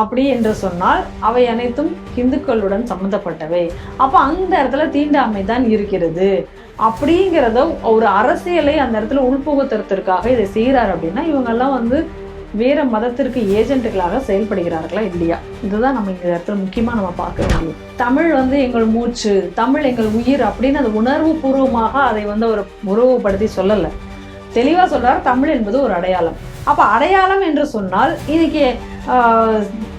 அப்படி என்று சொன்னால் அவை அனைத்தும் இந்துக்களுடன் சம்பந்தப்பட்டவை. அப்போ அந்த இடத்துல தீண்டாமை தான் இருக்கிறது அப்படிங்கிறத ஒரு அரசியலை அந்த இடத்துல உள்புகுத்துறதுக்காக இதை செய்கிறார் அப்படின்னா இவங்கெல்லாம் வந்து வேற மதத்திற்கு ஏஜென்ட்டுகளாக செயல்படுகிறார்களா இல்லையா? இதுதான் நம்ம இந்த இடத்துல முக்கியமாக நம்ம பார்க்க வேண்டியது. தமிழ் வந்து எங்கள் மூச்சு, தமிழ் எங்கள் உயிர் அப்படின்னு அது உணர்வு பூர்வமாக அதை வந்து ஒரு உருவப்படுத்தி சொல்லலை. தெளிவாக சொல்றார், தமிழ் என்பது ஒரு அடையாளம். அப்போ அடையாளம் என்று சொன்னால் இன்னைக்கு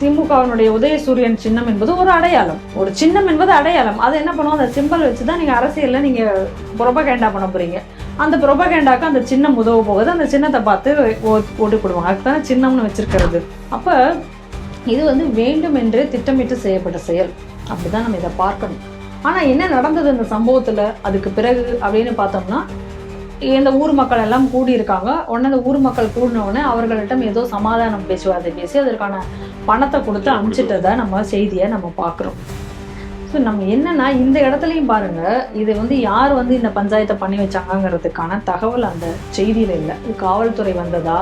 திமுகவினுடைய உதயசூரியன் சின்னம் என்பது ஒரு அடையாளம். ஒரு சின்னம் என்பது அடையாளம். அது என்ன பண்ணுவோம், அந்த சிம்பல் வச்சு தான் நீங்கள் அரசியலில் நீங்கள் புரொபகேண்டா பண்ண போகிறீங்க. அந்த புரொபகேண்டாக்கு அந்த சின்னம் உதவ போகுது. அந்த சின்னத்தை பார்த்து ஓட்டு போடுவாங்க. அதுதானே சின்னம்னு வச்சிருக்கிறது. அப்போ இது வந்து வேண்டும் என்றே திட்டமிட்டு செய்யப்பட்ட செயல். அப்படிதான் நம்ம இதை பார்க்கணும். ஆனால் என்ன நடந்தது இந்த சம்பவத்தில் அதுக்கு பிறகு அப்படின்னு பார்த்தோம்னா, இந்த ஊர் மக்கள் எல்லாம் கூடியிருக்காங்க. உடனே இந்த ஊர் மக்கள் கூடினவுடனே அவர்களிடம் ஏதோ சமாதானம் பேச்சுவார்த்தை பேசி அதற்கான பணத்தை கொடுத்து அனுப்பிச்சிட்டதை நம்ம செய்தியை நம்ம பார்க்குறோம். ஸோ நம்ம என்னன்னா இந்த இடத்துலையும் பாருங்க, இது வந்து யார் வந்து இந்த பஞ்சாயத்தை பண்ணி வச்சாங்கிறதுக்கான தகவல் அந்த செய்தியில் இல்லை. இது காவல்துறை வந்ததா,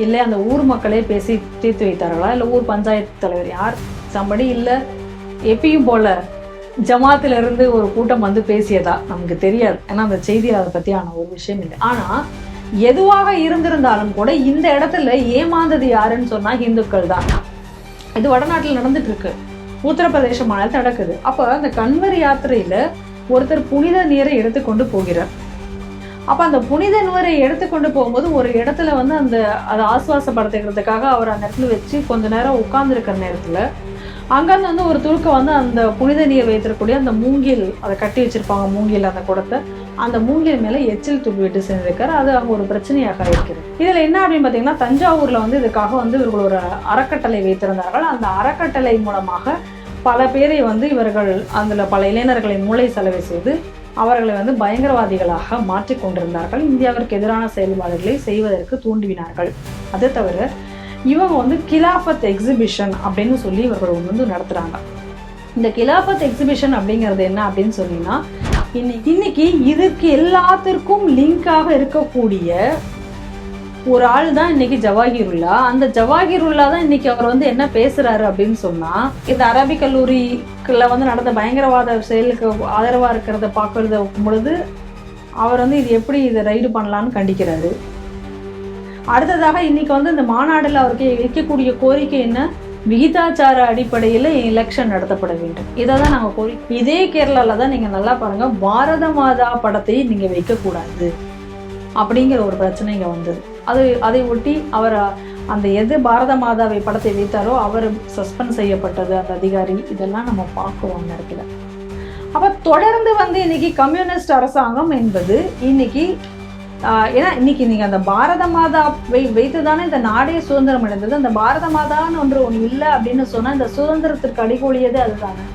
இல்லை அந்த ஊர் மக்களே பேசி தீர்த்து வைத்தார்களா, இல்லை ஊர் பஞ்சாயத்து தலைவர் யார் சம்படி, இல்லை எப்பயும் போல ஜமாத்திலிருந்து ஒரு கூட்டம் வந்து பேசியதா நமக்கு தெரியாது. ஏன்னா அந்த செய்தியில் அதை பற்றியான ஒரு விஷயம் இல்லை. ஆனால் எதுவாக இருந்திருந்தாலும் கூட இந்த இடத்துல ஏமாந்தது யாருன்னு சொன்னால் இந்துக்கள் தான். இது வடநாட்டில் நடந்துட்டு இருக்கு, உத்தரப்பிரதேச மாநிலத்தில் நடக்குது. அப்போ அந்த கன்வர் யாத்திரையில் ஒருத்தர் புனித நீரை எடுத்துக்கொண்டு போகிறார். அப்போ அந்த புனித நீரை எடுத்துக்கொண்டு போகும்போது ஒரு இடத்துல வந்து அதை ஆசுவாசப்படுத்துக்கிறதுக்காக அவர் அந்த இடத்துல வச்சு கொஞ்ச நேரம் உட்கார்ந்துருக்கிற நேரத்தில் அங்கேருந்து வந்து ஒரு துருக்க வந்து அந்த புனித நீர் வைத்திருக்கக்கூடிய அந்த மூங்கில், அதை கட்டி வச்சிருப்பாங்க மூங்கில் அந்த குடத்தை, அந்த மூங்கில் மேலே எச்சில் துப்பி விட்டு செஞ்சிருக்காரு. அது அங்கே ஒரு பிரச்சனையாக இருக்கிறது. இதில் என்ன அப்படின்னு பார்த்தீங்கன்னா, தஞ்சாவூரில் வந்து இதுக்காக வந்து இவர்கள் ஒரு அறக்கட்டளை வைத்திருந்தார்கள். அந்த அறக்கட்டளை மூலமாக பல பேரை வந்து இவர்கள் அதில் பல இளைஞர்களை மூளை செலவை செய்து அவர்களை வந்து பயங்கரவாதிகளாக மாற்றி கொண்டிருந்தார்கள். இந்தியாவிற்கு எதிரான செயல்பாடுகளை செய்வதற்கு தூண்டிவினார்கள். அதை தவிர இவங்க வந்து கிலாஃபத் எக்ஸிபிஷன் அப்படின்னு சொல்லி இவர்கள் வந்து நடத்துகிறாங்க. இந்த கிலாஃபத் எக்ஸிபிஷன் அப்படிங்கிறது என்ன அப்படின்னு சொன்னீங்கன்னா, இன்னைக்கு இதுக்கு எல்லாத்திற்கும் லிங்காக இருக்கக்கூடிய ஒரு ஆள் தான் இன்னைக்கு ஜவாஹிருல்லா. அந்த ஜவாஹிருல்லா தான் இன்னைக்கு அவர் வந்து என்ன பேசுறாரு அப்படின்னு சொன்னா, இந்த அரபிக் கல்லூரிக்குள்ள வந்து நடந்த பயங்கரவாத செயலுக்கு ஆதரவா இருக்கிறத பார்க்கறத பொழுது அவர் வந்து இது எப்படி இதை ரைடு பண்ணலான்னு கண்டிக்கிறாரு. அடுத்ததாக இன்னைக்கு வந்து இந்த மாநாடுல அவருக்கு வைக்கக்கூடிய கோரிக்கை என்ன, விகிதாச்சார அடிப்படையில் எலெக்ஷன் நடத்தப்பட வேண்டும். இதை தான் நாங்கள் கோரிக்கை. இதே கேரளாவில் தான் நீங்கள் நல்லா பாருங்க, பாரத மாதா படத்தை நீங்கள் வைக்கக்கூடாது அப்படிங்கிற ஒரு பிரச்சனை இங்கே வந்தது. அதை ஒட்டி அவர் அந்த எது பாரத மாதாவை படத்தை வைத்தாரோ அவர் சஸ்பெண்ட் செய்யப்பட்டது அந்த அதிகாரி. இதெல்லாம் நம்ம பார்க்குறோம் அந்த இடத்துல. அப்போ தொடர்ந்து வந்து இன்னைக்கு கம்யூனிஸ்ட் அரசாங்கம் என்பது இன்னைக்கு ஏன்னா இன்னைக்கு நீங்கள் அந்த பாரத மாதா வைத்து தானே இந்த நாடே சுதந்திரம் அடைந்தது. அந்த பாரத மாதான்னு ஒன்று இல்லை அப்படின்னு சொன்னால் இந்த சுதந்திரத்திற்கு அடிகோலியதே அதுதானே.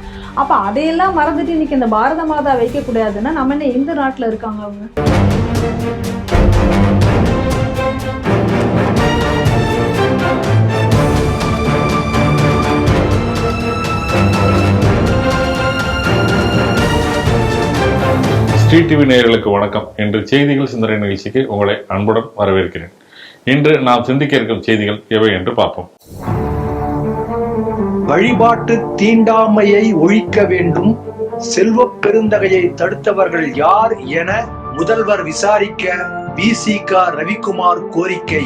அப்போ அதையெல்லாம் மறந்துட்டு இன்னைக்கு இந்த பாரத மாதா வைக்கக்கூடாதுன்னா நம்ம என்ன எந்த நாட்டில் இருக்காங்க அவங்க? ஸ்ரீ டிவி நேயர்களுக்கு வணக்கம். இன்று செய்திகள் சிந்தனை நிகழ்ச்சிக்கு உங்களை அன்புடன் வரவேற்கிறேன். இன்று நாம் சிந்திக்க இருக்கும் செய்திகள் எவை என்று பார்ப்போம். வழிபாட்டு தீண்டாமையை ஒழிக்க வேண்டும், செல்வ பெருந்தகையை தடுத்தவர்கள் யார் என முதல்வர் விசாரிக்க விசிக ரவிக்குமார் கோரிக்கை.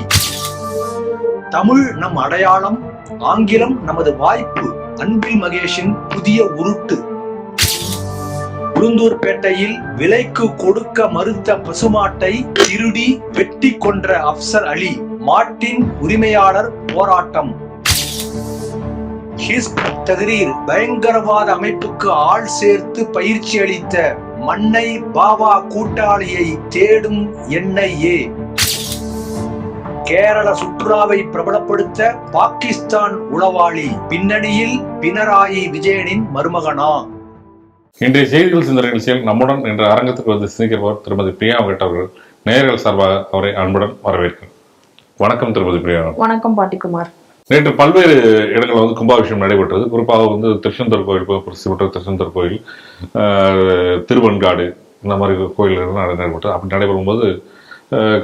தமிழ் நம் அடையாளம், ஆங்கிலம் நமது வாய்ப்பு, அன்பில் மகேஷின் புதிய உருட்டு. உளுந்தூர்பேட்டையில் விலைக்கு கொடுக்க மறுத்த பசுமாட்டை திருடி வெட்டி கொன்ற அப்சர் அலி, மாட்டின் உரிமையாளர் போராட்டம். ஹிஸ்ப் தஹ்ரீர் பயங்கரவாத அமைப்புக்கு ஆள் சேர்த்து பயிற்சி அளித்த மன்னை பாபா கூட்டாளியை தேடும் NIA. கேரள சுற்றுலாவை பிரபலப்படுத்த பாகிஸ்தான் உளவாளி, பின்னணியில் பினராயி விஜயனின் மருமகனா? இன்றைய செய்திகள் சிந்தனை நிகழ்ச்சியில் நம்முடன் என்ற அரங்கத்துக்கு வந்து சிந்திக்கிறவர் திருமதி பிரியா அவர்கள். நேயர்கள் சார்பாக அவரை அன்புடன் வரவேற்கிறேன். வணக்கம் திருமதி பிரியா. வணக்கம் பாட்டிக்குமார். நேற்று பல்வேறு இடங்களில் வந்து கும்பாபிஷேகம் நடைபெற்றது. குறிப்பாக வந்து திருச்செந்தூர் கோயில், பிரசித்தி பெற்ற திருச்செந்தூர் கோயில், திருவெண்காடு, இந்த மாதிரி கோயில்கள் நடைபெற்றது. அப்படி நடைபெறும் போது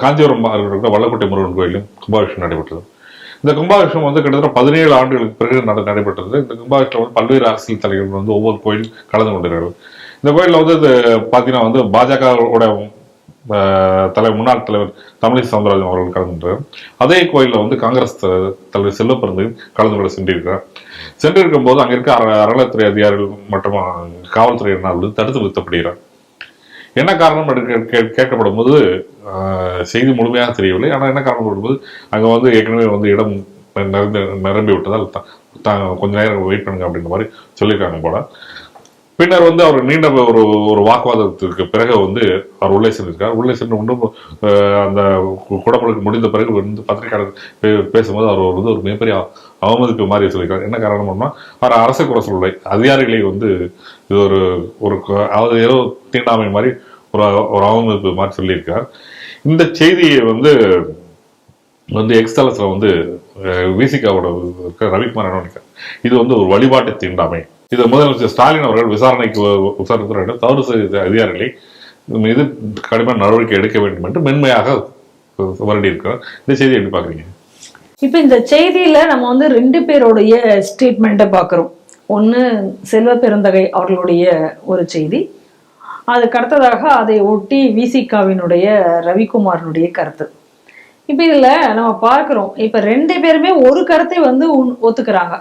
காஞ்சிபுரம் இருக்கிற வல்லக்கோட்டை முருகன் கோயிலும் கும்பாபிஷேகம் நடைபெற்றது. இந்த கும்பாபிஷேகம் வந்து கிட்டத்தட்ட 17 ஆண்டுகளுக்கு பிறகு நடைபெற்றது. இந்த கும்பாபிஷேகம் பல்வேறு அரசியல் தலைவர்கள் வந்து ஒவ்வொரு கோயில் கலந்து கொண்டிருக்கிறார்கள். இந்த கோயிலில் வந்து இது பார்த்தீங்கன்னா வந்து பாஜகவோட முன்னாள் தலைவர் தமிழிசை சவுந்தரராஜன் அவர்கள் கலந்துட்டார். அதே கோயிலில் வந்து காங்கிரஸ் தலைவர் செல்வப்பிரந்தையும் கலந்து கொள்ள சென்றிருக்கும் போது அங்க இருக்க அறநிலையத்துறை அதிகாரிகள் மற்றும் காவல்துறையினர் தடுத்து நிறுத்தப்படுகிறார். என்ன காரணம் கேட்கப்படும் போது செய்தி முழுமையாக தெரியவில்லை. ஆனால் என்ன காரணம் போது அங்க வந்து ஏற்கனவே வந்து இடம் நிரம்பி விட்டதால் கொஞ்ச நேரம் வெயிட் பண்ணுங்க அப்படின்ற மாதிரி சொல்லியிருக்காங்க போல. பின்னர் வந்து அவர் நீண்ட ஒரு வாக்குவாதத்திற்கு பிறகு வந்து அவர் உள்ளே சென்றிருக்கார். உள்ளே சென்று ஒன்றும் அந்த குடமுழுக்கு முடிந்த பிறகு வந்து பத்திரிகையாளர் பேசும்போது அவர் வந்து ஒரு மிகப்பெரிய அவமதிப்பு மாதிரி சொல்லியிருக்கார். என்ன காரணம்னா அவர் அரசு குறை சொல்லலை, அதிகாரிகளை வந்து இது ஒரு அதாவது ஏதோ தீண்டாமை மாதிரி ஒரு அவமதிப்பு மாதிரி சொல்லியிருக்கார். இந்த செய்தியை வந்து எக்ஸ் தளத்துல வந்து விசிகாவோட ரவிக்குமார் என்ன நினைக்கிறார், இது வந்து ஒரு வழிபாட்டு தீண்டாமை. இதை முதலமைச்சர் ஸ்டாலின் அவர்கள் விசாரித்து தவறு செய்த அதிகாரிகளை மீது கடுமையான நடவடிக்கை எடுக்க வேண்டும் என்று மென்மையாக வருடி இருக்கிறார். இந்த செய்தியை எப்படி பாக்குறீங்க? இப்ப இந்த செய்தியில நம்ம வந்து 2 பேருடைய ஸ்டேட்மெண்ட்டை பாக்குறோம். ஒண்ணு செல்வ பெருந்தகை அவர்களுடைய ஒரு செய்தி, அதுக்கு அடுத்ததாக அதை ஒட்டி விசிகாவினுடைய ரவிக்குமாரனுடைய கருத்து. இப்ப இதுல நம்ம பார்க்கிறோம், இப்ப 2 பேருமே ஒரு கருத்தை வந்து ஒத்துக்கிறாங்க,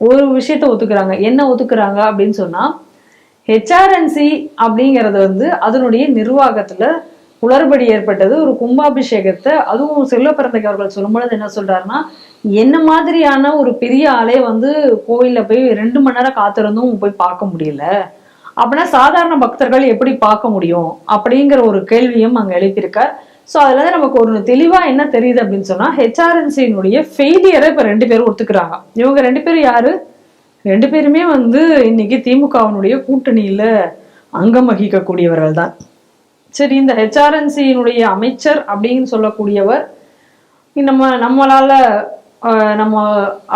ஒரு விஷயத்த ஒத்துக்கிறாங்க. என்ன ஒத்துக்கிறாங்க அப்படின்னு சொன்னா, ஹெச்ஆர்என்சி அப்படிங்கிறது வந்து அதனுடைய நிர்வாகத்துல குளறுபடி ஏற்பட்டது. ஒரு கும்பாபிஷேகத்தை அதுவும் செல்வ பிறந்தகை அவர்கள் சொல்லும்பொழுது என்ன சொல்றாருன்னா, என்ன மாதிரியான ஒரு பெரிய ஆளே வந்து கோயில்ல போய் 2 மணி நேரம் காத்திருந்தும் போய் பார்க்க முடியல, அப்படின்னா சாதாரண பக்தர்கள் எப்படி பார்க்க முடியும் அப்படிங்கிற ஒரு கேள்வியும் அங்க எழுப்பியிருக்கார். ஸோ அதுல இருந்து நமக்கு ஒரு தெளிவா என்ன தெரியுது அப்படின்னு சொன்னா, ஹெச்ஆர்என்சியினுடைய ஃபெயிலியரை இப்ப 2 பேரும் ஒத்துக்கிறாங்க. இவங்க 2 பேரும் யாரு? 2 பேருமே வந்து இன்னைக்கு திமுகவினுடைய கூட்டணியில அங்கம் வகிக்கக்கூடியவர்கள் தான். சரி, இந்த ஹெச்ஆர்என்சியினுடைய அமைச்சர் அப்படின்னு சொல்லக்கூடியவர் நம்மளால நம்ம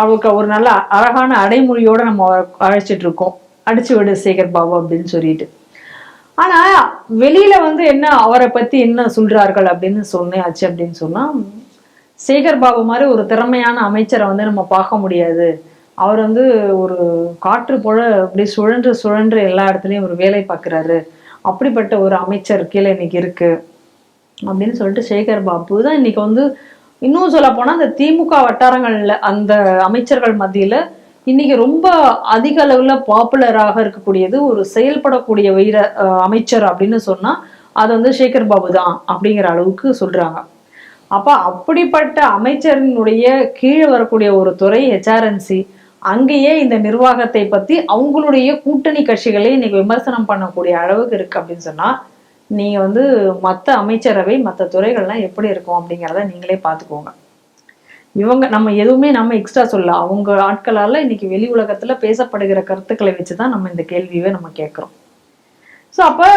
அவருக்கு ஒரு நல்ல அழகான அடைமொழியோட நம்ம அழைச்சிட்டு இருக்கோம், அடிச்சு விடு சேகர் பாபு அப்படின்னு சொல்லிட்டு. ஆனா வெளியில வந்து என்ன அவரை பத்தி என்ன சொல்றார்கள் அப்படின்னு சொன்னாச்சு அப்படின்னு சொன்னா, சேகர் பாபு மாதிரி ஒரு திறமையான அமைச்சரை வந்து நம்ம பார்க்க முடியாது, அவர் வந்து ஒரு காற்று போல அப்படி சுழன்று எல்லா இடத்துலயும் ஒரு வேலை பார்க்கிறாரு, அப்படிப்பட்ட ஒரு அமைச்சர் கீழே இன்னைக்கு இருக்கு அப்படின்னு சொல்லிட்டு சேகர் பாபு தான் இன்னைக்கு வந்து, இன்னும் சொல்ல போனா அந்த திமுக வட்டாரங்கள்ல அந்த அமைச்சர்கள் மத்தியில இன்னைக்கு ரொம்ப அதிக அளவுல பாப்புலராக இருக்கக்கூடியது ஒரு செயல்படக்கூடிய அமைச்சர் அப்படின்னு சொன்னா அது வந்து சேகர் பாபு தான் அப்படிங்கிற அளவுக்கு சொல்றாங்க. அப்ப அப்படிப்பட்ட அமைச்சரினுடைய கீழே வரக்கூடிய ஒரு துறை ஹெச்ஆர்என்சி, அங்கேயே இந்த நிர்வாகத்தை பத்தி அவங்களுடைய கூட்டணி கட்சிகளே இன்னைக்கு விமர்சனம் பண்ணக்கூடிய அளவுக்கு இருக்கு அப்படின்னு சொன்னா, நீங்க வந்து மற்ற அமைச்சரவை மற்ற துறைகள்லாம் எப்படி இருக்கும் அப்படிங்கிறத நீங்களே பார்த்துக்கோங்க. இவங்க நம்ம எதுவுமே நம்ம எக்ஸ்ட்ரா சொல்ல, அவங்க ஆட்களால இன்னைக்கு வெளி உலகத்துல பேசப்படுகிற கருத்துக்களை வச்சுதான் நம்ம இந்த கேள்வியை நம்ம கேட்கிறோம். ஸோ அப்ப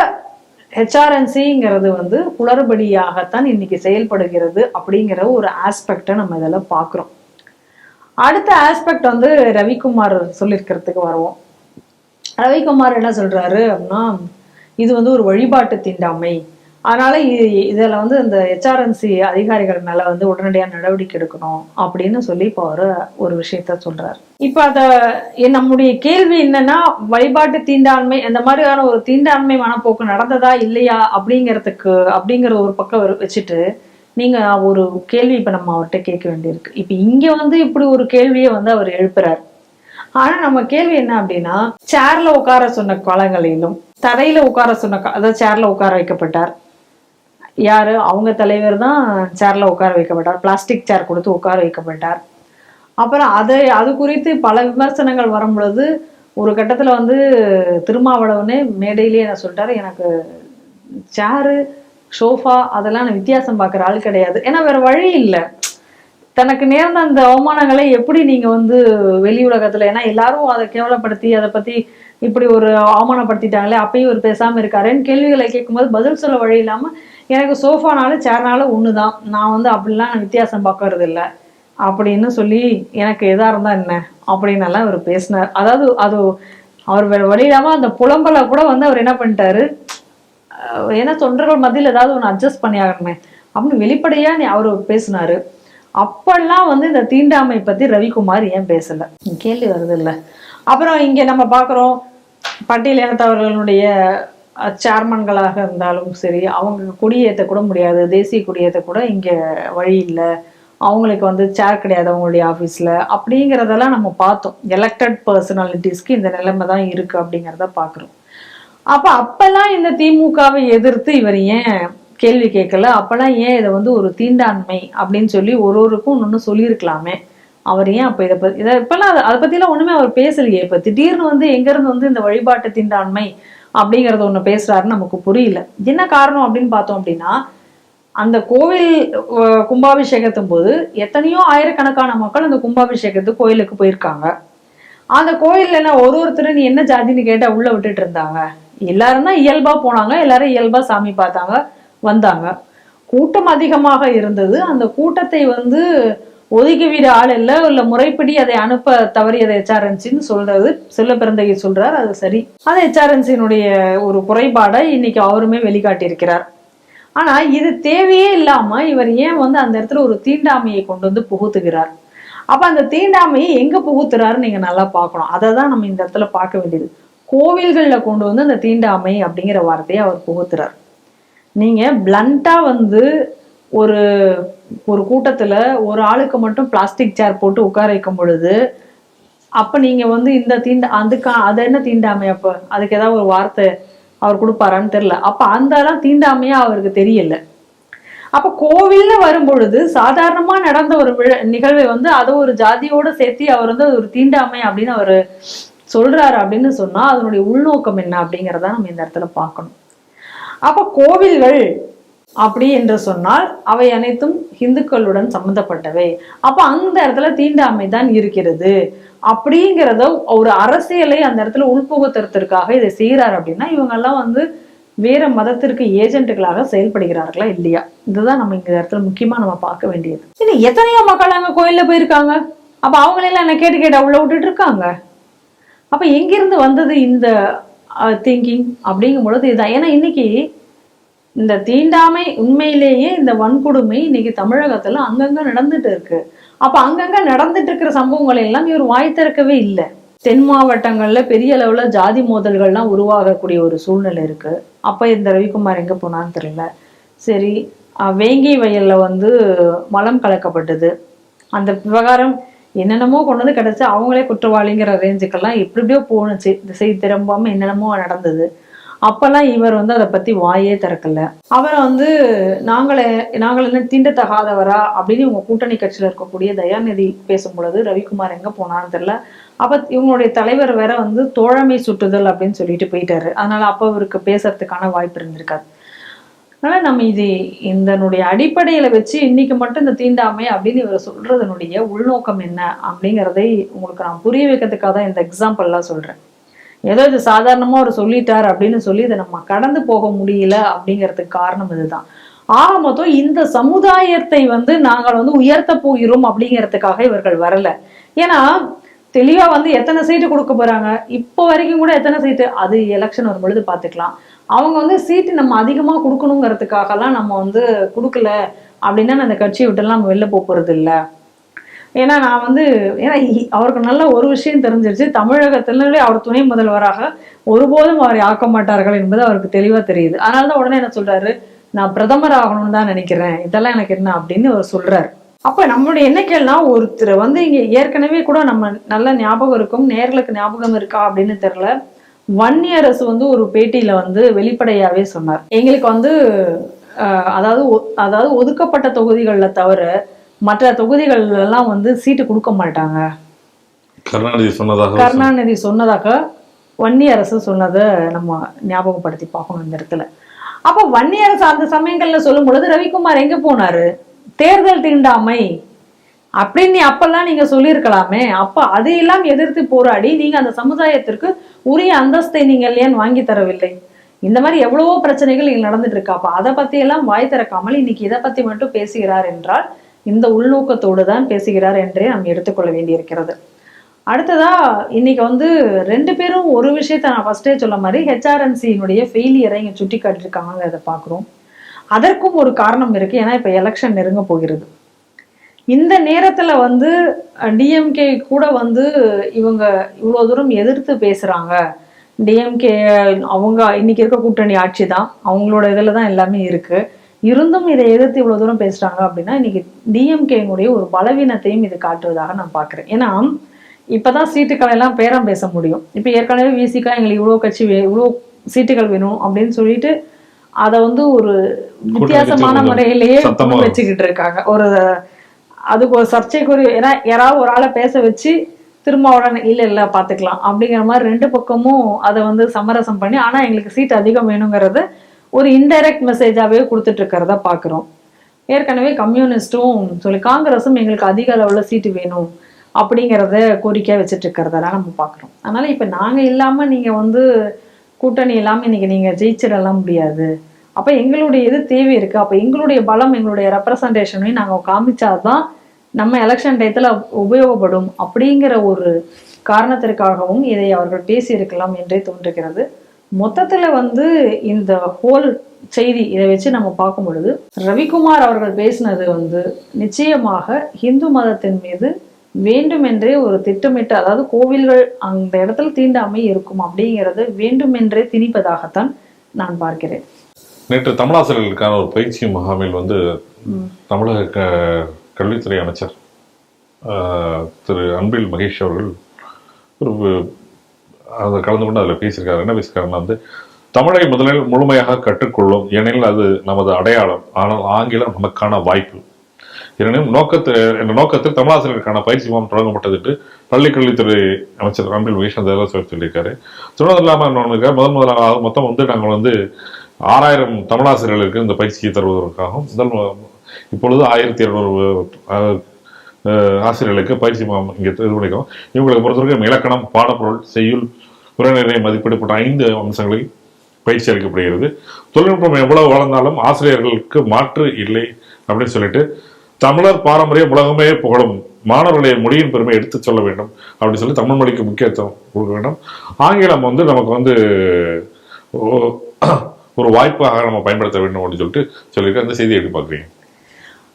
ஹெச்ஆர்என்சிங்கிறது வந்து குளறுபடியாகத்தான் இன்னைக்கு செயல்படுகிறது அப்படிங்கிற ஒரு ஆஸ்பெக்டை நம்ம இதெல்லாம் பார்க்குறோம். அடுத்த ஆஸ்பெக்ட் வந்து ரவிக்குமார் சொல்லியிருக்கிறதுக்கு வருவோம். ரவிக்குமார் என்ன சொல்றாரு அப்படின்னா, இது வந்து ஒரு வழிபாட்டு தீண்டாமை, அதனால இதில் வந்து இந்த ஹெச்ஆர்என்சி அதிகாரிகள் மேல வந்து உடனடியாக நடவடிக்கை எடுக்கணும் அப்படின்னு சொல்லி இப்போ அவர் ஒரு விஷயத்த சொல்றாரு. இப்போ அதை நம்முடைய கேள்வி என்னன்னா, வழிபாட்டு தீண்டாண்மை இந்த மாதிரியான ஒரு தீண்டாண்மை மனப்போக்கு நடந்ததா இல்லையா அப்படிங்கிற ஒரு பக்கம் வச்சுட்டு நீங்க ஒரு கேள்வி இப்ப நம்ம அவர்கிட்ட கேட்க வேண்டியிருக்கு. இப்ப இங்க வந்து இப்படி ஒரு கேள்வியை வந்து அவர் எழுப்புறாரு. ஆனா நம்ம கேள்வி என்ன அப்படின்னா, சேர்ல உட்கார சொன்ன காலங்களிலும் தரையில உட்கார சொன்ன, அதாவது சேர்ல உட்கார வைக்கப்பட்டார் யாரு, அவங்க தலைவர் தான் சேர்ல உட்கார வைக்கப்பட்டார், பிளாஸ்டிக் சேர் கொடுத்து உட்கார வைக்கப்பட்டார். அப்புறம் அது குறித்து பல விமர்சனங்கள் வரும் பொழுது ஒரு கட்டத்துல வந்து திருமாவளவனே மேடையிலேயே என்ன சொல்லிட்டாரு, எனக்கு சேரு சோஃபா அதெல்லாம் நான் வித்தியாசம் பார்க்குற ஆள் கிடையாது, ஏன்னா வேற வழி இல்லை, தனக்கு நேர்ந்த அந்த அவமானங்களை எப்படி நீங்க வந்து வெளி உலகத்துல, ஏன்னா எல்லாரும் அதை கேவலப்படுத்தி அதை பத்தி இப்படி ஒரு அவமானப்படுத்திட்டாங்களே, அப்பயும் ஒரு பேசாம இருக்காருன்னு கேள்விகளை கேட்கும்போது பதில் சொல்ல வழி இல்லாம, எனக்கு சோஃபானாலும் சேர்னாலும் ஒண்ணுதான், நான் வந்து அப்படிலாம் நான் வித்தியாசம் பார்க்கறது இல்லை அப்படின்னு சொல்லி எனக்கு எதா இருந்தா என்ன அப்படின்னு எல்லாம் அவர் பேசினார். அதாவது அது அவர் வேற வழி இல்லாம அந்த புலம்பலை கூட வந்து அவர் என்ன பண்ணிட்டாரு, ஏன்னா தொண்டர்கள் மத்தியில் ஏதாவது ஒன்று அட்ஜஸ்ட் பண்ணி ஆகணுமே அப்படின்னு வெளிப்படையா அவர் பேசினாரு. அப்பெல்லாம் வந்து இந்த தீண்டாமை பத்தி ரவிக்குமார் ஏன் பேசல? கேள்வி வருது இல்ல. அப்புறம் இங்க நம்ம பாக்குறோம், பட்டியலினத்தவர்களுடைய சேர்மன்களாக இருந்தாலும் சரி, அவங்க கொடியேற்ற கூட முடியாது, தேசிய கொடியேற்ற கூட இங்க வழி இல்லை, அவங்களுக்கு வந்து சேர் கிடையாது அவங்களுடைய ஆஃபீஸில், அப்படிங்கிறதெல்லாம் நம்ம பார்த்தோம். எலெக்டட் பர்சனாலிட்டிஸ்க்கு இந்த நிலைமை தான் இருக்குது அப்படிங்கிறத பார்க்குறோம். அப்போல்லாம் இந்த திமுகவை எதிர்த்து இவர் ஏன் கேள்வி கேட்கல? அப்போல்லாம் ஏன் இதை வந்து ஒரு தீண்டாண்மை அப்படின்னு சொல்லி ஒருவருக்கும் ஒன்று சொல்லியிருக்கலாமே? அவர் ஏன் அப்போ இதை இப்போல்லாம் அதை பற்றிலாம் ஒன்றுமே அவர் பேசலையே. இப்போ திடீர்னு வந்து எங்கேருந்து வந்து இந்த வழிபாட்டு தீண்டாண்மை அப்படிங்கிறத ஒன்று பேசுகிறாருன்னு நமக்கு புரியல. என்ன காரணம் அப்படின்னு பார்த்தோம் அப்படின்னா, அந்த கோவில் கும்பாபிஷேகத்தும் போது எத்தனையோ ஆயிரக்கணக்கான மக்கள் அந்த கும்பாபிஷேகத்துக்கு கோயிலுக்கு போயிருக்காங்க. அந்த கோயில்ல என்ன ஒருத்தர் நீ என்ன ஜாதின்னு கேட்டா உள்ள விட்டுட்டு இருந்தாங்க? எல்லாரும் தான் இயல்பா போனாங்க, எல்லாரும் இயல்பா சாமி பார்த்தாங்க, வந்தாங்க. கூட்டம் அதிகமாக இருந்தது. அந்த கூட்டத்தை வந்து ஒதுக்கி விட ஆள் இல்ல முறைப்படி அதை அனுப்ப தவறியதை HRNCன்னு சொல்றது செல்ல பிறந்தகை சொல்றார். அது சரி, அது HRNCயினுடைய ஒரு குறைபாடை இன்னைக்கு அவருமே வெளிக்காட்டியிருக்கிறார். ஆனா இது தேவையே இல்லாம இவர் ஏன் வந்து அந்த இடத்துல ஒரு தீண்டாமையை கொண்டு வந்து புகுத்துகிறார்? அப்ப அந்த தீண்டாமையை எங்க புகுத்துறாரு நீங்க நல்லா பார்க்கணும். அதை தான் நம்ம இந்த இடத்துல பார்க்க வேண்டியது. கோவில்கள்ல கொண்டு வந்து அந்த தீண்டாமை அப்படிங்கிற வார்த்தையை அவர் புகுத்துறார். நீங்க பிளண்டா வந்து ஒரு ஒரு கூட்டத்துல ஒரு ஆளுக்கு மட்டும் பிளாஸ்டிக் சேர் போட்டு உட்கார வைக்கும் பொழுது, அப்ப நீங்க வந்து இந்த அது என்ன தீண்டாமை? அப்ப அதுக்கு ஏதாவது ஒரு வார்த்தை அவர் கொடுப்பாரான்னு தெரியல. அப்ப அந்த தீண்டாமையா அவருக்கு தெரியல. அப்ப கோவில்ல வரும் பொழுது சாதாரணமா நடந்த ஒரு நிகழ்வை வந்து அதை ஒரு ஜாதியோட சேர்த்து அவர் வந்து ஒரு தீண்டாமை அப்படின்னு அவர் சொல்றாரு அப்படின்னு சொன்னா அதனுடைய உள்நோக்கம் என்ன அப்படிங்கிறத நம்ம இந்த இடத்துல பார்க்கணும். அப்ப கோவில்கள் அப்படி என்று சொன்னால் அவை அனைத்தும் இந்துக்களுடன் சம்பந்தப்பட்டவை. அப்ப அந்த இடத்துல தீண்டாமை தான் இருக்கிறது அப்படிங்கிறத ஒரு அரசியலை அந்த இடத்துல உள்புகுத்துறதுக்காக இதை செய்யறாரு அப்படின்னா இவங்க எல்லாம் வந்து வேற மதத்திற்கு ஏஜென்ட்டுகளாக செயல்படுகிறார்களா இல்லையா? இதுதான் நம்ம இந்த இடத்துல முக்கியமா நம்ம பார்க்க வேண்டியது. இன்னும் எத்தனையோ மக்கள் அங்க கோயில்ல போயிருக்காங்க. அப்ப அவங்களெல்லாம் என்ன கேட்டு உள்ள விட்டுட்டு இருக்காங்க. அப்ப எங்கிருந்து வந்தது இந்த திங்கிங் அப்படிங்கும் பொழுது இதுதான். ஏன்னா இன்னைக்கு இந்த தீண்டாமை உண்மையிலேயே இந்த வன்கொடுமை இன்னைக்கு தமிழகத்துல அங்கங்க நடந்துட்டு இருக்கு. அப்ப அங்கங்க நடந்துட்டு இருக்கிற சம்பவங்கள் எல்லாம் இவர் வாய் திறக்கவே இல்லை. தென் மாவட்டங்கள்ல பெரிய அளவுல ஜாதி மோதல்கள்லாம் உருவாகக்கூடிய ஒரு சூழ்நிலை இருக்கு. அப்ப இந்த ரவிக்குமார் எங்க போனான்னு தெரியல. சரி, வேங்கி வயல்ல வந்து மலம் கலக்கப்பட்டது, அந்த விவகாரம் என்னென்னமோ கொண்டு வந்து கிடைச்சு அவங்களே குற்றவாளிங்கிற ரேஞ்சுக்கெல்லாம் எப்படியோ போணுச்சு. திசை திரும்பாம என்னென்னமோ நடந்தது. அப்பெல்லாம் இவர் வந்து அதை பத்தி வாயே திறக்கல. அவரை வந்து நாங்கள் என்ன தீண்டத்தகாதவரா அப்படின்னு இவங்க கூட்டணி கட்சியில இருக்கக்கூடிய தயாநிதி பேசும் பொழுது ரவிக்குமார் எங்க போனான்னு தெரியல. அப்ப இவங்களுடைய தலைவர் வேற வந்து தோழமை சுட்டுதல் அப்படின்னு சொல்லிட்டு போயிட்டாரு. அதனால அப்ப அவருக்கு பேசுறதுக்கான வாய்ப்பு இருந்திருக்காது. அதனால நம்ம இதனுடைய அடிப்படையில வச்சு இன்னைக்கு மட்டும் இந்த தீண்டாமை அப்படின்னு இவர் சொல்றதனுடைய உள்நோக்கம் என்ன அப்படிங்கிறதை உங்களுக்கு நான் புரிய வைக்கிறதுக்காக தான் இந்த எக்ஸாம்பிள் எல்லாம் சொல்றேன். ஏதோ இது சாதாரணமா அவர் சொல்லிட்டார் அப்படின்னு சொல்லி இதை நம்ம கடந்து போக முடியல அப்படிங்கிறதுக்கு காரணம் இதுதான். ஆக மொத்தம் இந்த சமுதாயத்தை வந்து நாங்கள் வந்து உயர்த்த போகிறோம் அப்படிங்கிறதுக்காக இவர்கள் வரல. ஏன்னா தெளிவா வந்து எத்தனை சீட்டு கொடுக்க போறாங்க, இப்போ வரைக்கும் கூட எத்தனை சீட்டு அது எலெக்ஷன் வரும் பொழுது பாத்துக்கலாம். அவங்க வந்து சீட்டு நம்ம அதிகமா கொடுக்கணுங்கிறதுக்காகலாம் நம்ம வந்து கொடுக்கல அப்படின்னா அந்த கட்சியை விட்டுலாம் நம்ம வெளில போறது இல்லை. ஏன்னா நான் வந்து அவருக்கு நல்ல ஒரு விஷயம் தெரிஞ்சிருச்சு, தமிழகத்திலே அவர் துணை முதல்வராக ஒருபோதும் அவரை ஆக்க மாட்டார்கள் என்பது அவருக்கு தெளிவா தெரியுது. அதனாலதான் உடனே என்ன சொல்றாரு, நான் பிரதமர் ஆகணும்னு தான் நினைக்கிறேன், இதெல்லாம் எனக்கு என்ன அப்படின்னு அவர் சொல்றாரு. அப்ப நம்மளுடைய என்ன கேள்னா, ஒருத்தர் வந்து இங்க ஏற்கனவே கூட நம்ம நல்ல ஞாபகம் இருக்கும், நேர்களுக்கு ஞாபகம் இருக்கா அப்படின்னு தெரியல, வன்னியரசு வந்து ஒரு பேட்டியில வந்து வெளிப்படையாவே சொன்னார், எங்களுக்கு வந்து அதாவது ஒதுக்கப்பட்ட தொகுதிகள்ல தவிர மற்ற தொகுதிகள் எல்லாம் வந்து சீட்டு கொடுக்க மாட்டாங்க. கருணாநிதி சொன்னதாக வன்னியரசு சொன்னதை நம்ம ஞாபகப்படுத்தி பார்க்கணும் இந்த இடத்துல. அப்ப வன்னியரசு அந்த சமயங்கள்ல சொல்லும் பொழுது ரவிக்குமார் எங்க போனாரு? தேர்தல் தீண்டாமை அப்படின்னு அப்பெல்லாம் நீங்க சொல்லியிருக்கலாமே. அப்ப அதையெல்லாம் எதிர்த்து போராடி நீங்க அந்த சமுதாயத்திற்கு உரிய அந்தஸ்தை நீங்கள் ஏன் வாங்கி தரவில்லை? இந்த மாதிரி எவ்வளவோ பிரச்சனைகள் இங்க நடந்துட்டு இருக்கா. அப்ப அதை பத்தி எல்லாம் வாய் திறக்காமல் இன்னைக்கு இதை பத்தி மட்டும் பேசுகிறார் என்றால் இந்த உள்நோக்கத்தோடு தான் பேசுகிறார் என்றே நாம் எடுத்துக்கொள்ள வேண்டியிருக்கிறது. அடுத்ததா இன்னைக்கு வந்து ரெண்டு பேரும் ஒரு விஷயத்த நான் ஃபர்ஸ்டே சொல்ல மாதிரி HRNCயினுடைய ஃபெயிலியரை இங்க சுட்டி காட்டிருக்காங்க. அதை பார்க்குறோம். அதற்கும் ஒரு காரணம் இருக்கு. ஏன்னா இப்ப எலெக்ஷன் நெருங்க போகிறது. இந்த நேரத்துல வந்து டிஎம்கே கூட வந்து இவங்க இவ்வளவு தூரம் எதிர்த்து பேசுறாங்க. டிஎம்கே அவங்க இன்னைக்கு இருக்க கூட்டணி ஆட்சி தான், அவங்களோட இதுல தான் எல்லாமே இருக்கு. இருந்தும் இதை எதிர்த்து இவ்வளவு தூரம் பேசுறாங்க அப்படின்னா இன்னைக்கு டிஎம்கேனுடைய ஒரு பலவீனத்தையும் இது காட்டுவதாக நான் பாக்குறேன். ஏன்னா இப்பதான் சீட்டுக்களை எல்லாம் பேரம் பேச முடியும். இப்ப ஏற்கனவே விசிகா எங்களுக்கு இவ்வளவு கட்சி இவ்வளவு சீட்டுகள் வேணும் அப்படின்னு சொல்லிட்டு அதை வந்து ஒரு வித்தியாசமான முறையிலேயே வச்சுக்கிட்டு இருக்காங்க. ஒரு அதுக்கு ஒரு சர்ச்சைக்குரிய, ஏன்னா யாராவது ஒரு ஆளை பேச வச்சு திரும்ப உடனே இல்ல பாத்துக்கலாம் அப்படிங்கிற மாதிரி ரெண்டு பக்கமும் அதை வந்து சமரசம் பண்ணி ஆனா எங்களுக்கு சீட் அதிகம் வேணுங்கிறத ஒரு இன்டைரக்ட் மெசேஜாவே கொடுத்துட்டு இருக்கிறத பாக்குறோம். ஏற்கனவே கம்யூனிஸ்டும் சொல்லி காங்கிரஸும் எங்களுக்கு அதிக அளவுல சீட்டு வேணும் அப்படிங்கிறத கோரிக்கையா வச்சுட்டு இருக்கிறதெல்லாம் நம்ம பாக்குறோம். அதனால இப்ப நாங்க இல்லாம நீங்க வந்து கூட்டணி இல்லாம இன்னைக்கு நீங்க ஜெயிச்சிடலாம் முடியாது. அப்ப எங்களுடைய இது தேவை இருக்கு. அப்ப எங்களுடைய பலம், எங்களுடைய ரெப்ரசன்டேஷனையும் நாங்க காமிச்சாதான் நம்ம எலெக்ஷன் டயத்துல உபயோகப்படும் அப்படிங்கிற ஒரு காரணத்திற்காகவும் இதை அவர்கள் பேசி இருக்கலாம் என்றே தோன்றுகிறது. மொத்தத்துல வந்து இந்த ஹோல் செய்தி இதை வச்சு நம்ம பார்க்கும் பொழுது ரவிக்குமார் அவர்கள் பேசினது வந்து நிச்சயமாக இந்து மதத்தின் மீது வேண்டுமென்றே ஒரு திட்டமிட்டு, அதாவது கோவில்கள் அந்த இடத்துல தீண்டாமை இருக்கும் அப்படிங்கிறது வேண்டுமென்றே திணிப்பதாகத்தான் நான் பார்க்கிறேன். நேற்று தமிழாசிரியர்களுக்கான ஒரு பயிற்சி முகாமில் வந்து தமிழக கல்வித்துறை அமைச்சர் திரு அன்பில் மகேஷ் அவர்கள் ஒரு அதை கலந்து கொண்டு அதில் பேசியிருக்காரு. என்ன பேசியிருக்காருன்னா வந்து தமிழை முதலில் முழுமையாக கற்றுக்கொள்ளும், ஏனெனில் அது நமது அடையாளம், ஆனால் ஆங்கிலம் நமக்கான வாய்ப்பு. எனும் நோக்கத்தில் தமிழாசிரியருக்கான பயிற்சி முகாம் தொடங்கப்பட்டது என்று பள்ளி கல்வித்துறை அமைச்சர் அன்பில் மகேஷ் சொல்லியிருக்காரு. சொன்னது இல்லாமல் முதலாக மொத்தம் வந்து நாங்கள் வந்து 6000 தமிழாசிரியர்களுக்கு இந்த பயிற்சியை தருவதற்காகவும் இப்பொழுது 1200 ஆசிரியர்களுக்கு பயிற்சி முகாம் இங்கே இது பண்ணிக்கிறோம். இவங்களுக்கு பொறுத்தவரைக்கும் இலக்கணம், பாடப்பொருள், செய்யுள், உரைநிலை மதிப்பீடு போன்ற 5 அம்சங்களில் பயிற்சி அளிக்கப்படுகிறது. தொழில்நுட்பம் எவ்வளவு வளர்ந்தாலும் ஆசிரியர்களுக்கு மாற்று இல்லை அப்படின்னு சொல்லிட்டு தமிழர் பாரம்பரியம் உலகமே புகழும், மாணவர்களுடைய மொழியின் பெருமை எடுத்து சொல்ல வேண்டும் அப்படின்னு சொல்லி தமிழ் மொழிக்கு முக்கியத்துவம் கொடுக்க வேண்டும். ஆங்கிலம் வந்து நமக்கு வந்து ஒரு வாய்ப்பாக நம்ம பயன்படுத்த வேண்டும் அப்படின்னு சொல்லிட்டு அந்த செய்தியை எப்படி பார்க்குறீங்க?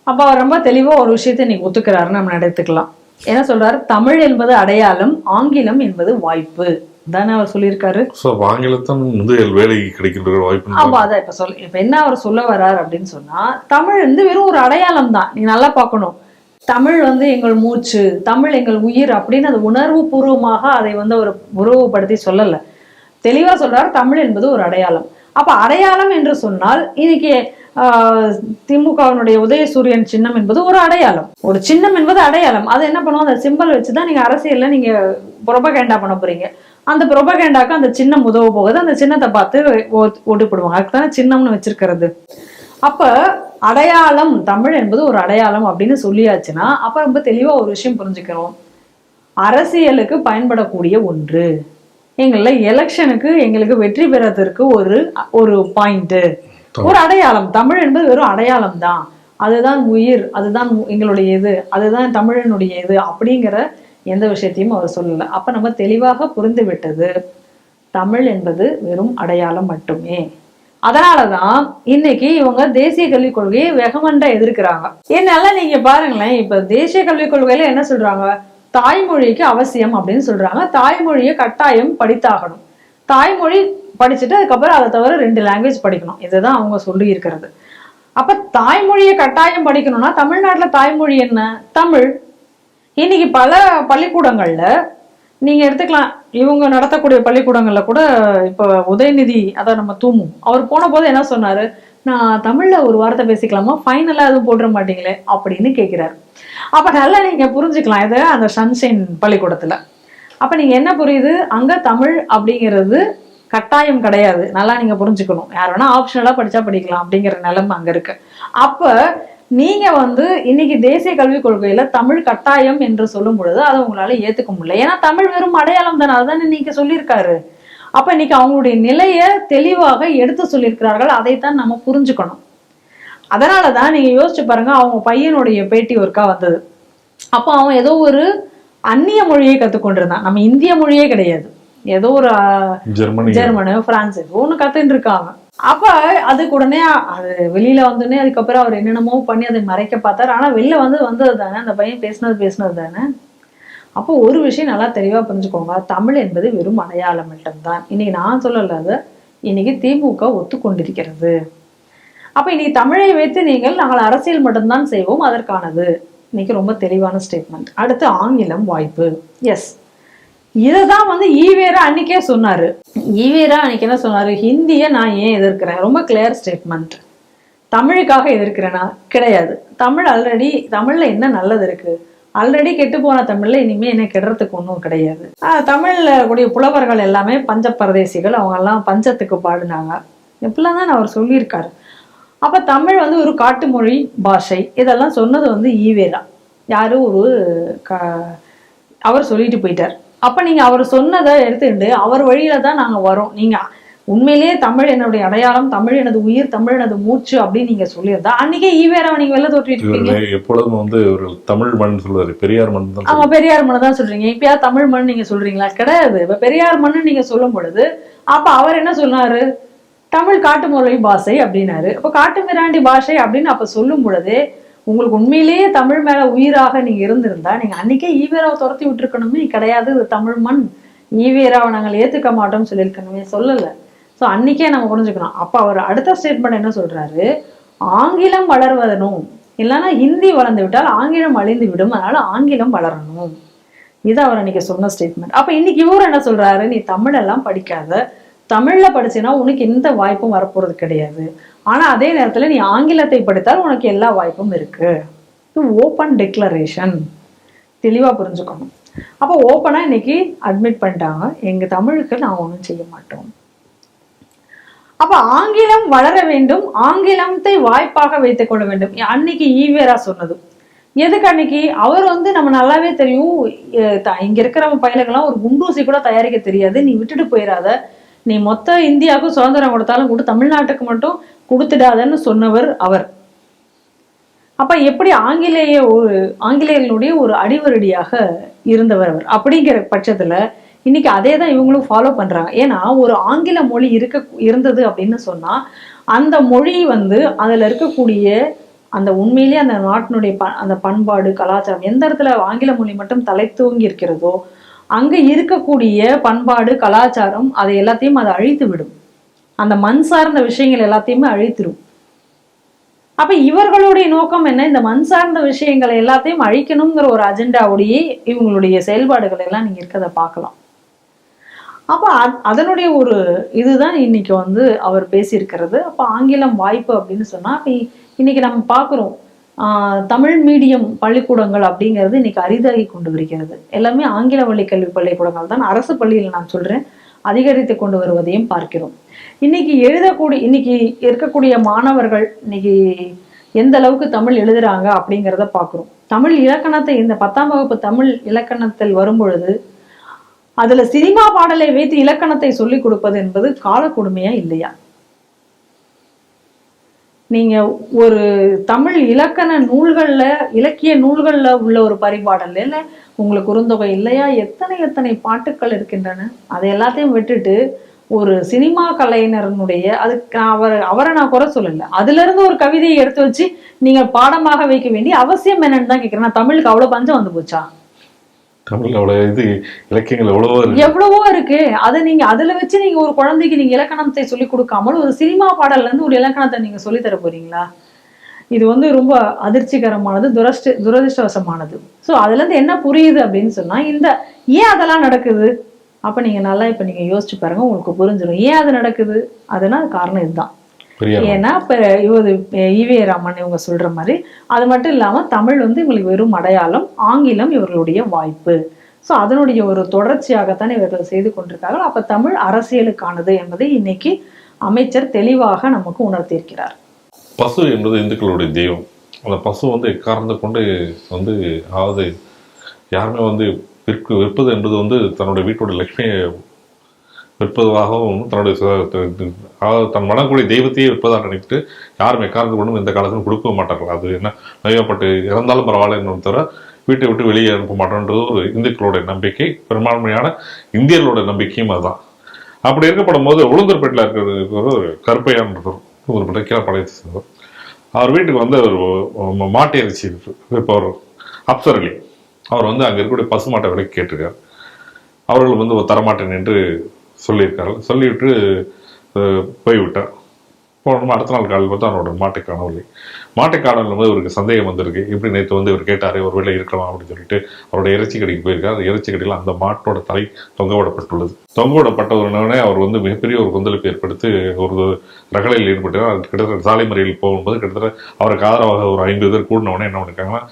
அப்ப அவர் ரொம்ப தெளிவா ஒரு விஷயத்தை நீங்க ஒத்துக்கிறாருன்னு நம்ம எடுத்துக்கலாம். என்ன சொல்றாரு? தமிழ் என்பது அடையாளம், ஆங்கிலம் என்பது வாய்ப்பு தானே அவர் சொல்லியிருக்காரு. ஆங்கிலத்தான் வேலை கிடைக்கின்ற வாய்ப்பு. ஆமா, அதான் இப்ப என்ன அவர் சொல்ல வர்றாரு அப்படின்னு சொன்னா, தமிழ் வந்து வெறும் ஒரு அடையாளம் தான். நீ நல்லா பார்க்கணும், தமிழ் வந்து எங்கள் மூச்சு, தமிழ் எங்கள் உயிர் அப்படின்னு அது உணர்வு பூர்வமாக அதை வந்து அவர் உருவப்படுத்தி சொல்லல. தெளிவா சொல்றாரு, தமிழ் என்பது ஒரு அடையாளம். அப்ப அடையாளம் என்று சொன்னால் இன்னைக்கு திமுகவினுடைய உதயசூரியன் சின்னம் என்பது ஒரு அடையாளம். ஒரு சின்னம் என்பது அடையாளம். அது என்ன பண்ணுவோம், அந்த சிம்பல் வச்சுதான் நீங்க அரசியல்ல நீங்க புரபகேண்டா பண்ண போறீங்க. அந்த புரபகேண்டாக்கு அந்த சின்னம் உதவ போகுது. அந்த சின்னத்தை பார்த்து ஓட்டு போடுவாங்க. அதுக்குதானே சின்னம்னு வச்சிருக்கிறது. அப்ப அடையாளம், தமிழ் என்பது ஒரு அடையாளம் அப்படின்னு சொல்லியாச்சுன்னா அப்ப ரொம்ப தெளிவா ஒரு விஷயம் புரிஞ்சுக்கிறோம். அரசியலுக்கு பயன்படக்கூடிய ஒன்று, எங்கள எலெக்ஷனுக்கு எங்களுக்கு வெற்றி பெறதற்கு ஒரு பாயிண்ட், ஒரு அடையாளம். தமிழ் என்பது வெறும் அடையாளம் தான். அதுதான் உயிர், அதுதான் எங்களுடைய இது, அதுதான் தமிழனுடைய இது அப்படிங்கிற எந்த விஷயத்தையும் அவர் சொல்லல. அப்ப நம்ம தெளிவாக புரிந்து விட்டது, தமிழ் என்பது வெறும் அடையாளம் மட்டுமே. அதனாலதான் இன்னைக்கு இவங்க தேசிய கல்விக் கொள்கையை வெகமண்டா எதிர்க்கிறாங்க. என்னால நீங்க பாருங்களேன், இப்ப தேசிய கல்விக் கொள்கையில என்ன சொல்றாங்க, தாய்மொழிக்கு அவசியம் அப்படின்னு சொல்றாங்க. தாய்மொழியை கட்டாயம் படித்தாகணும். தாய்மொழி படிச்சுட்டு அதுக்கப்புறம் அதை தவிர 2 லாங்குவேஜ் படிக்கணும். இதுதான் அவங்க சொல்லி இருக்கிறது. அப்ப தாய்மொழியை கட்டாயம் படிக்கணும்னா தமிழ்நாட்டுல தாய்மொழி என்ன? தமிழ். இன்னைக்கு பல பள்ளிக்கூடங்கள்ல நீங்க எடுத்துக்கலாம், இவங்க நடத்தக்கூடிய பள்ளிக்கூடங்கள்ல கூட இப்ப உதயநிதி, அதான் நம்ம தூமு, அவர் போன போது என்ன சொன்னாரு, நான் தமிழ்ல ஒரு வார்த்தை பேசிக்கலாமா, ஃபைனலா எதுவும் போட்டுற மாட்டீங்களே அப்படின்னு கேட்கிறாரு. அப்ப நல்லா நீங்க புரிஞ்சுக்கலாம் இதை அந்த சன்ஷைன் பள்ளிக்கூடத்துல. அப்ப நீங்க என்ன புரியுது, அங்க தமிழ் அப்படிங்கிறது கட்டாயம் கிடையாது. நல்லா நீங்க புரிஞ்சுக்கணும், யார் வேணா ஆப்ஷனலா படிச்சா படிக்கலாம் அப்படிங்கிற நிலைமை அங்க இருக்கு. அப்ப நீங்க வந்து இன்னைக்கு தேசிய கல்விக் கொள்கையில தமிழ் கட்டாயம் என்று சொல்லும் பொழுது அதை உங்களால ஏத்துக்க முடியல. ஏன்னா தமிழ் வெறும் அடையாளம் தானே, அதுதானே நீங்க சொல்லியிருக்காரு. அப்ப இன்னைக்கு அவங்களுடைய நிலையை தெளிவாக எடுத்து சொல்லியிருக்கிறார்கள். அதைத்தான் நம்ம புரிஞ்சுக்கணும். அதனாலதான் நீங்க யோசிச்சு பாருங்க, அவங்க பையனுடைய பேட்டி ஒருக்கா வந்தது. அப்போ அவன் ஏதோ ஒரு அந்நிய மொழியை கத்துக்கொண்டிருந்தான். நம்ம இந்திய மொழியே கிடையாது, ஏதோ ஒரு ஜெர்மனு, பிரான்ஸ் ஒண்ணு கத்துட்டு இருக்காங்க. அப்ப அதுக்கு உடனே அது வெளியில வந்தோடனே அதுக்கப்புறம் அவர் என்னென்னமோ பண்ணி அதை மறைக்க பார்த்தாரு. ஆனா வெளில வந்தது தானே, அந்த பையன் பேசினது தானே. அப்போ ஒரு விஷயம் நல்லா தெளிவா புரிஞ்சுக்கோங்க, தமிழ் என்பது வெறும் அடையாளம் மட்டும்தான். இன்னைக்கு நான் சொல்லல, அது இன்னைக்கு திமுக ஒத்துக்கொண்டிருக்கிறது. அப்ப இன்னைக்கு தமிழை வைத்து நாங்கள் அரசியல் மட்டும்தான் செய்வோம், அதற்கானது இன்னைக்கு ரொம்ப தெளிவான ஸ்டேட்மெண்ட். அடுத்து ஆங்கிலம் வாய்ப்பு. எஸ், இததான் ஈவேரா அன்னைக்கே சொன்னாரு. ஈவேரா அன்னைக்கு என்ன சொன்னாரு, ஹிந்தியை நான் ஏன் எதிர்க்கிறேன், ரொம்ப கிளியர் ஸ்டேட்மெண்ட். தமிழுக்காக எதிர்க்கிறேனா கிடையாது. தமிழ்ல என்ன நல்லது இருக்கு, ஆல்ரெடி கெட்டு போன தமிழ்ல இனிமே என்ன கெடுறதுக்கு ஒன்றும் கிடையாது. தமிழ்ல கூடிய புலவர்கள் எல்லாமே பஞ்ச பரதேசிகள், அவங்க எல்லாம் பஞ்சத்துக்கு பாடுனாங்க, இப்படிலாம் தான் அவர் சொல்லியிருக்காரு. அப்ப தமிழ் ஒரு காட்டுமொழி பாஷை, இதெல்லாம் சொன்னது ஈவேரா. யாரு அவர் சொல்லிட்டு போயிட்டார். அப்ப நீங்க அவர் சொன்னதை எடுத்துக்கிட்டு அவர் வழியில தான் நாங்க வரோம், நீங்க உண்மையிலேயே தமிழ் என்னுடைய அடையாளம், தமிழ் எனது உயிர், தமிழ் எனது மூச்சு அப்படின்னு நீங்க சொல்லியிருந்தா அன்னைக்கே ஈவேராவை நீங்க வெளில தோற்றிட்டு இருக்கீங்க. எப்பொழுதும் ஒரு தமிழ் மண் சொல்லுவாரு, பெரியார் மண் தான். ஆமா, பெரியார் மண் தான் சொல்றீங்க. இப்பயா தமிழ் மண் நீங்க சொல்றீங்களா? கிடையாது. இப்ப பெரியார் மண் நீங்க சொல்லும் பொழுது அப்ப அவர் என்ன சொன்னாரு, தமிழ் காட்டுமொழி பாஷை அப்படின்னாரு. அப்ப காட்டு மிராண்டி பாஷை அப்படின்னு அப்ப சொல்லும் பொழுதே உங்களுக்கு உண்மையிலேயே தமிழ் மேல உயிராக நீங்க இருந்திருந்தா நீங்க அன்னைக்கே ஈவேராவை துரத்தி விட்டுருக்கணுமே. கிடையாது, இது தமிழ் மண், ஈவேராவை நாங்கள் ஏத்துக்க மாட்டோம்னு சொல்லியிருக்கணுமே, சொல்லல. ஸோ அன்னைக்கே நம்ம புரிஞ்சுக்கணும். அப்ப அவர் அடுத்த ஸ்டேட்மெண்ட் என்ன சொல்றாரு, ஆங்கிலம் வளர்வதனும் இல்லைன்னா ஹிந்தி வளர்ந்து விட்டால் ஆங்கிலம் அழிந்து விடும், அதனால ஆங்கிலம் வளரணும். இது அவர் அன்னைக்கு சொன்ன ஸ்டேட்மெண்ட். அப்ப இன்னைக்கு இவர் என்ன சொல்றாரு, நீ தமிழெல்லாம் படிக்காத, தமிழ்ல படிச்சுன்னா உனக்கு எந்த வாய்ப்பும் வரப்போறது கிடையாது, ஆனா அதே நேரத்துல நீ ஆங்கிலத்தை படித்தால் உனக்கு எல்லா வாய்ப்பும் இருக்கு. இது ஓப்பன் டிக்ளரேஷன், தெளிவா புரிஞ்சுக்கணும். அப்போ ஓப்பனா இன்னைக்கு அட்மிட் பண்ணிட்டாங்க, எங்க தமிழுக்கு நான் ஒன்றும் செய்ய மாட்டோம். அப்ப ஆங்கிலம் வளர வேண்டும், ஆங்கிலத்தை வாய்ப்பாக வைத்துக் கொள்ள வேண்டும். அன்னைக்கு ஈவேரா சொன்னது எதுக்கு, அன்னைக்கு அவர் நம்ம நல்லாவே தெரியும், இங்க இருக்கிற பயிலுக்கெல்லாம் ஒரு குண்டூசி கூட தயாரிக்க தெரியாது, நீ விட்டுட்டு போயிடாத, நீ மொத்த இந்தியாவுக்கும் சுதந்திரம் கொடுத்தாலும் கூட தமிழ்நாட்டுக்கு மட்டும் கொடுத்துடாதன்னு சொன்னவர் அவர். அப்ப எப்படி ஆங்கிலேயர்களுடைய ஒரு அடிவருடியாக இருந்தவர் அவர். அப்படிங்கிற பட்சத்துல இன்னைக்கு அதே தான் இவங்களும் ஃபாலோ பண்றாங்க. ஏன்னா ஒரு ஆங்கில மொழி இருந்தது அப்படின்னு சொன்னா அந்த மொழி அதுல இருக்கக்கூடிய அந்த உண்மையிலேயே அந்த நாட்டினுடைய அந்த பண்பாடு கலாச்சாரம் எந்த இடத்துல ஆங்கில மொழி மட்டும் தலை தூங்கி இருக்கிறதோ அங்க இருக்கக்கூடிய பண்பாடு கலாச்சாரம் அதை எல்லாத்தையும் அதை அழித்து விடும், அந்த மண் சார்ந்த விஷயங்கள் எல்லாத்தையுமே அழித்திடும். அப்ப இவர்களுடைய நோக்கம் என்ன, இந்த மண் சார்ந்த விஷயங்களை எல்லாத்தையும் அழிக்கணுங்கிற ஒரு அஜெண்டாவுடைய இவங்களுடைய செயல்பாடுகள் எல்லாம் நீங்க இருக்கிறத பார்க்கலாம். அப்ப அதனுடைய ஒரு இதுதான் இன்னைக்கு அவர் பேசியிருக்கிறது. அப்ப ஆங்கிலம் வாய்ப்பு அப்படின்னு சொன்னா அப்ப இன்னைக்கு நம்ம பார்க்கிறோம், தமிழ் மீடியம் பள்ளிக்கூடங்கள் அப்படிங்கிறது இன்னைக்கு அரிதாகி கொண்டு வருகிறது. எல்லாமே ஆங்கில வழி கல்வி பள்ளிக்கூடங்கள் தான், அரசு பள்ளியில் நான் சொல்றேன், அதிகரித்து கொண்டு வருவதையும் பார்க்கிறோம். இன்னைக்கு இன்னைக்கு இருக்கக்கூடிய மாணவர்கள் இன்னைக்கு எந்த அளவுக்கு தமிழ் எழுதுறாங்க அப்படிங்கிறத பார்க்கிறோம். தமிழ் இலக்கணத்தை இந்த 10ஆம் வகுப்பு தமிழ் இலக்கணத்தில் வரும் பொழுது அதுல சினிமா பாடலை வைத்து இலக்கணத்தை சொல்லிக் கொடுப்பது என்பது கால கொடுமையா இல்லையா? நீங்க ஒரு தமிழ் இலக்கண நூல்கள்ல இலக்கிய நூல்கள்ல உள்ள ஒரு பரிபாடல் இல்ல, உங்களுக்கு குறுந்தொகை இல்லையா, எத்தனை பாட்டுக்கள் இருக்கின்றன. அதை எல்லாத்தையும் விட்டுட்டு ஒரு சினிமா கலைஞரனுடைய அதுக்கு அவரை நான் குறை சொல்லல, அதுல இருந்து ஒரு கவிதையை எடுத்து வச்சு நீங்க பாடமாக வைக்க வேண்டிய அவசியம் என்னன்னு தான் கேட்கிறேன். தமிழுக்கு அவ்வளவு பஞ்சம் வந்து போச்சா? தமிழ்ல அவ்வளவு இலக்கியங்கள் எவ்வளவோ இருக்கு. அதை நீங்க அதுல வச்சு நீங்க ஒரு குழந்தைக்கு நீங்க இலக்கணத்தை சொல்லி கொடுக்காமல் ஒரு சினிமா பாடல்ல இருந்து ஒரு இலக்கணத்தை நீங்க சொல்லி தர போறீங்களா? இது ரொம்ப அதிர்ச்சிகரமானது, துரதிருஷ்டவசமானது. ஸோ அதுல இருந்து என்ன புரியுது அப்படின்னு சொன்னா, ஏன் அதெல்லாம் நடக்குது அப்ப நீங்க நல்லா இப்ப நீங்க யோசிச்சு பாருங்க, உங்களுக்கு புரிஞ்சிடும் ஏன் அது நடக்குது. அதனால காரணம் இதுதான். ஏன்னா இப்ப ஈவே ராமன் இவங்க சொல்ற மாதிரி அது மட்டும் இல்லாம தமிழ் இவங்களுக்கு வெறும் அடையாளம், ஆங்கிலம் இவர்களுடைய வாய்ப்பு. ஸோ அதனுடைய ஒரு தொடர்ச்சியாகத்தான் இவர்கள் செய்து கொண்டிருக்காங்க. அப்ப தமிழ் அரசியலுக்கானது என்பதை இன்னைக்கு அமைச்சர் தெளிவாக நமக்கு உணர்த்தியிருக்கிறார். பசு என்பது இந்துக்களுடைய தெய்வம். அந்த பசு எக்காரணத்தை கொண்டு அதாவது யாருமே விற்பது என்பது தன்னுடைய வீட்டோட லட்சுமியை விற்பதாகவும் தன்னுடைய தன் மனக்கூடிய தெய்வத்தையே விற்பதாக நினைத்து யாரும் எக்காரணத்தை கொண்டும் இந்த காலத்தில் கொடுக்க மாட்டார்கள். அது என்ன நோயப்பட்டு இறந்தாலும் பரவாயில்ல தவிர வீட்டை விட்டு வெளியே அனுப்ப மாட்டோன்றது ஒரு இந்துக்களுடைய நம்பிக்கை, பெரும்பான்மையான இந்தியர்களோட நம்பிக்கையும் அதுதான். அப்படி இருக்கப்படும் போது உளுந்தூர்பேட்டில் இருக்கிற ஒரு கருப்பையான் ஒரு கீழே பழையத்தை சேர்ந்தவர். அவர் வீட்டுக்கு வந்து ஒரு மாட்டு இறைச்சி விற்பவர் அப்சர் அலி, அவர் வந்து அங்கே இருக்கக்கூடிய பசுமாட்டை விலைக்கு கேட்டிருக்கார். அவர்கள் வந்து தரமாட்டேன் என்று சொல்லியிருக்காரு. சொல்லிவிட்டு போய்விட்டார். போனோம். அடுத்த நாள் காலையில் பார்த்தா அவனோட மாட்டை காணவில்லை. மாட்டை காணலும் போது இவருக்கு சந்தேகம் வந்திருக்கு. இப்படி நேற்று வந்து இவர் கேட்டார், ஒரு வேளை இருக்கலாம் அப்படின்னு சொல்லிட்டு அவருடைய இறைச்சி கடைக்கு போயிருக்கார். அந்த இறைச்சி கடையில் அந்த மாட்டோட தலை தொங்கவிடப்பட்டுள்ளது. தொங்கவிடப்பட்ட உடனே அவர் வந்து மிகப்பெரிய ஒரு கொந்தளிப்பு ஏற்படுத்தி ஒரு ரகலையில் ஈடுபட்டார். கிட்டத்தட்ட சாலை மறியலில் போகும்போது கிட்டத்தட்ட அவருக்கு ஆதரவாக ஒரு 50 பேர் கூடினவுடனே என்ன பண்ணிருக்காங்கன்னா,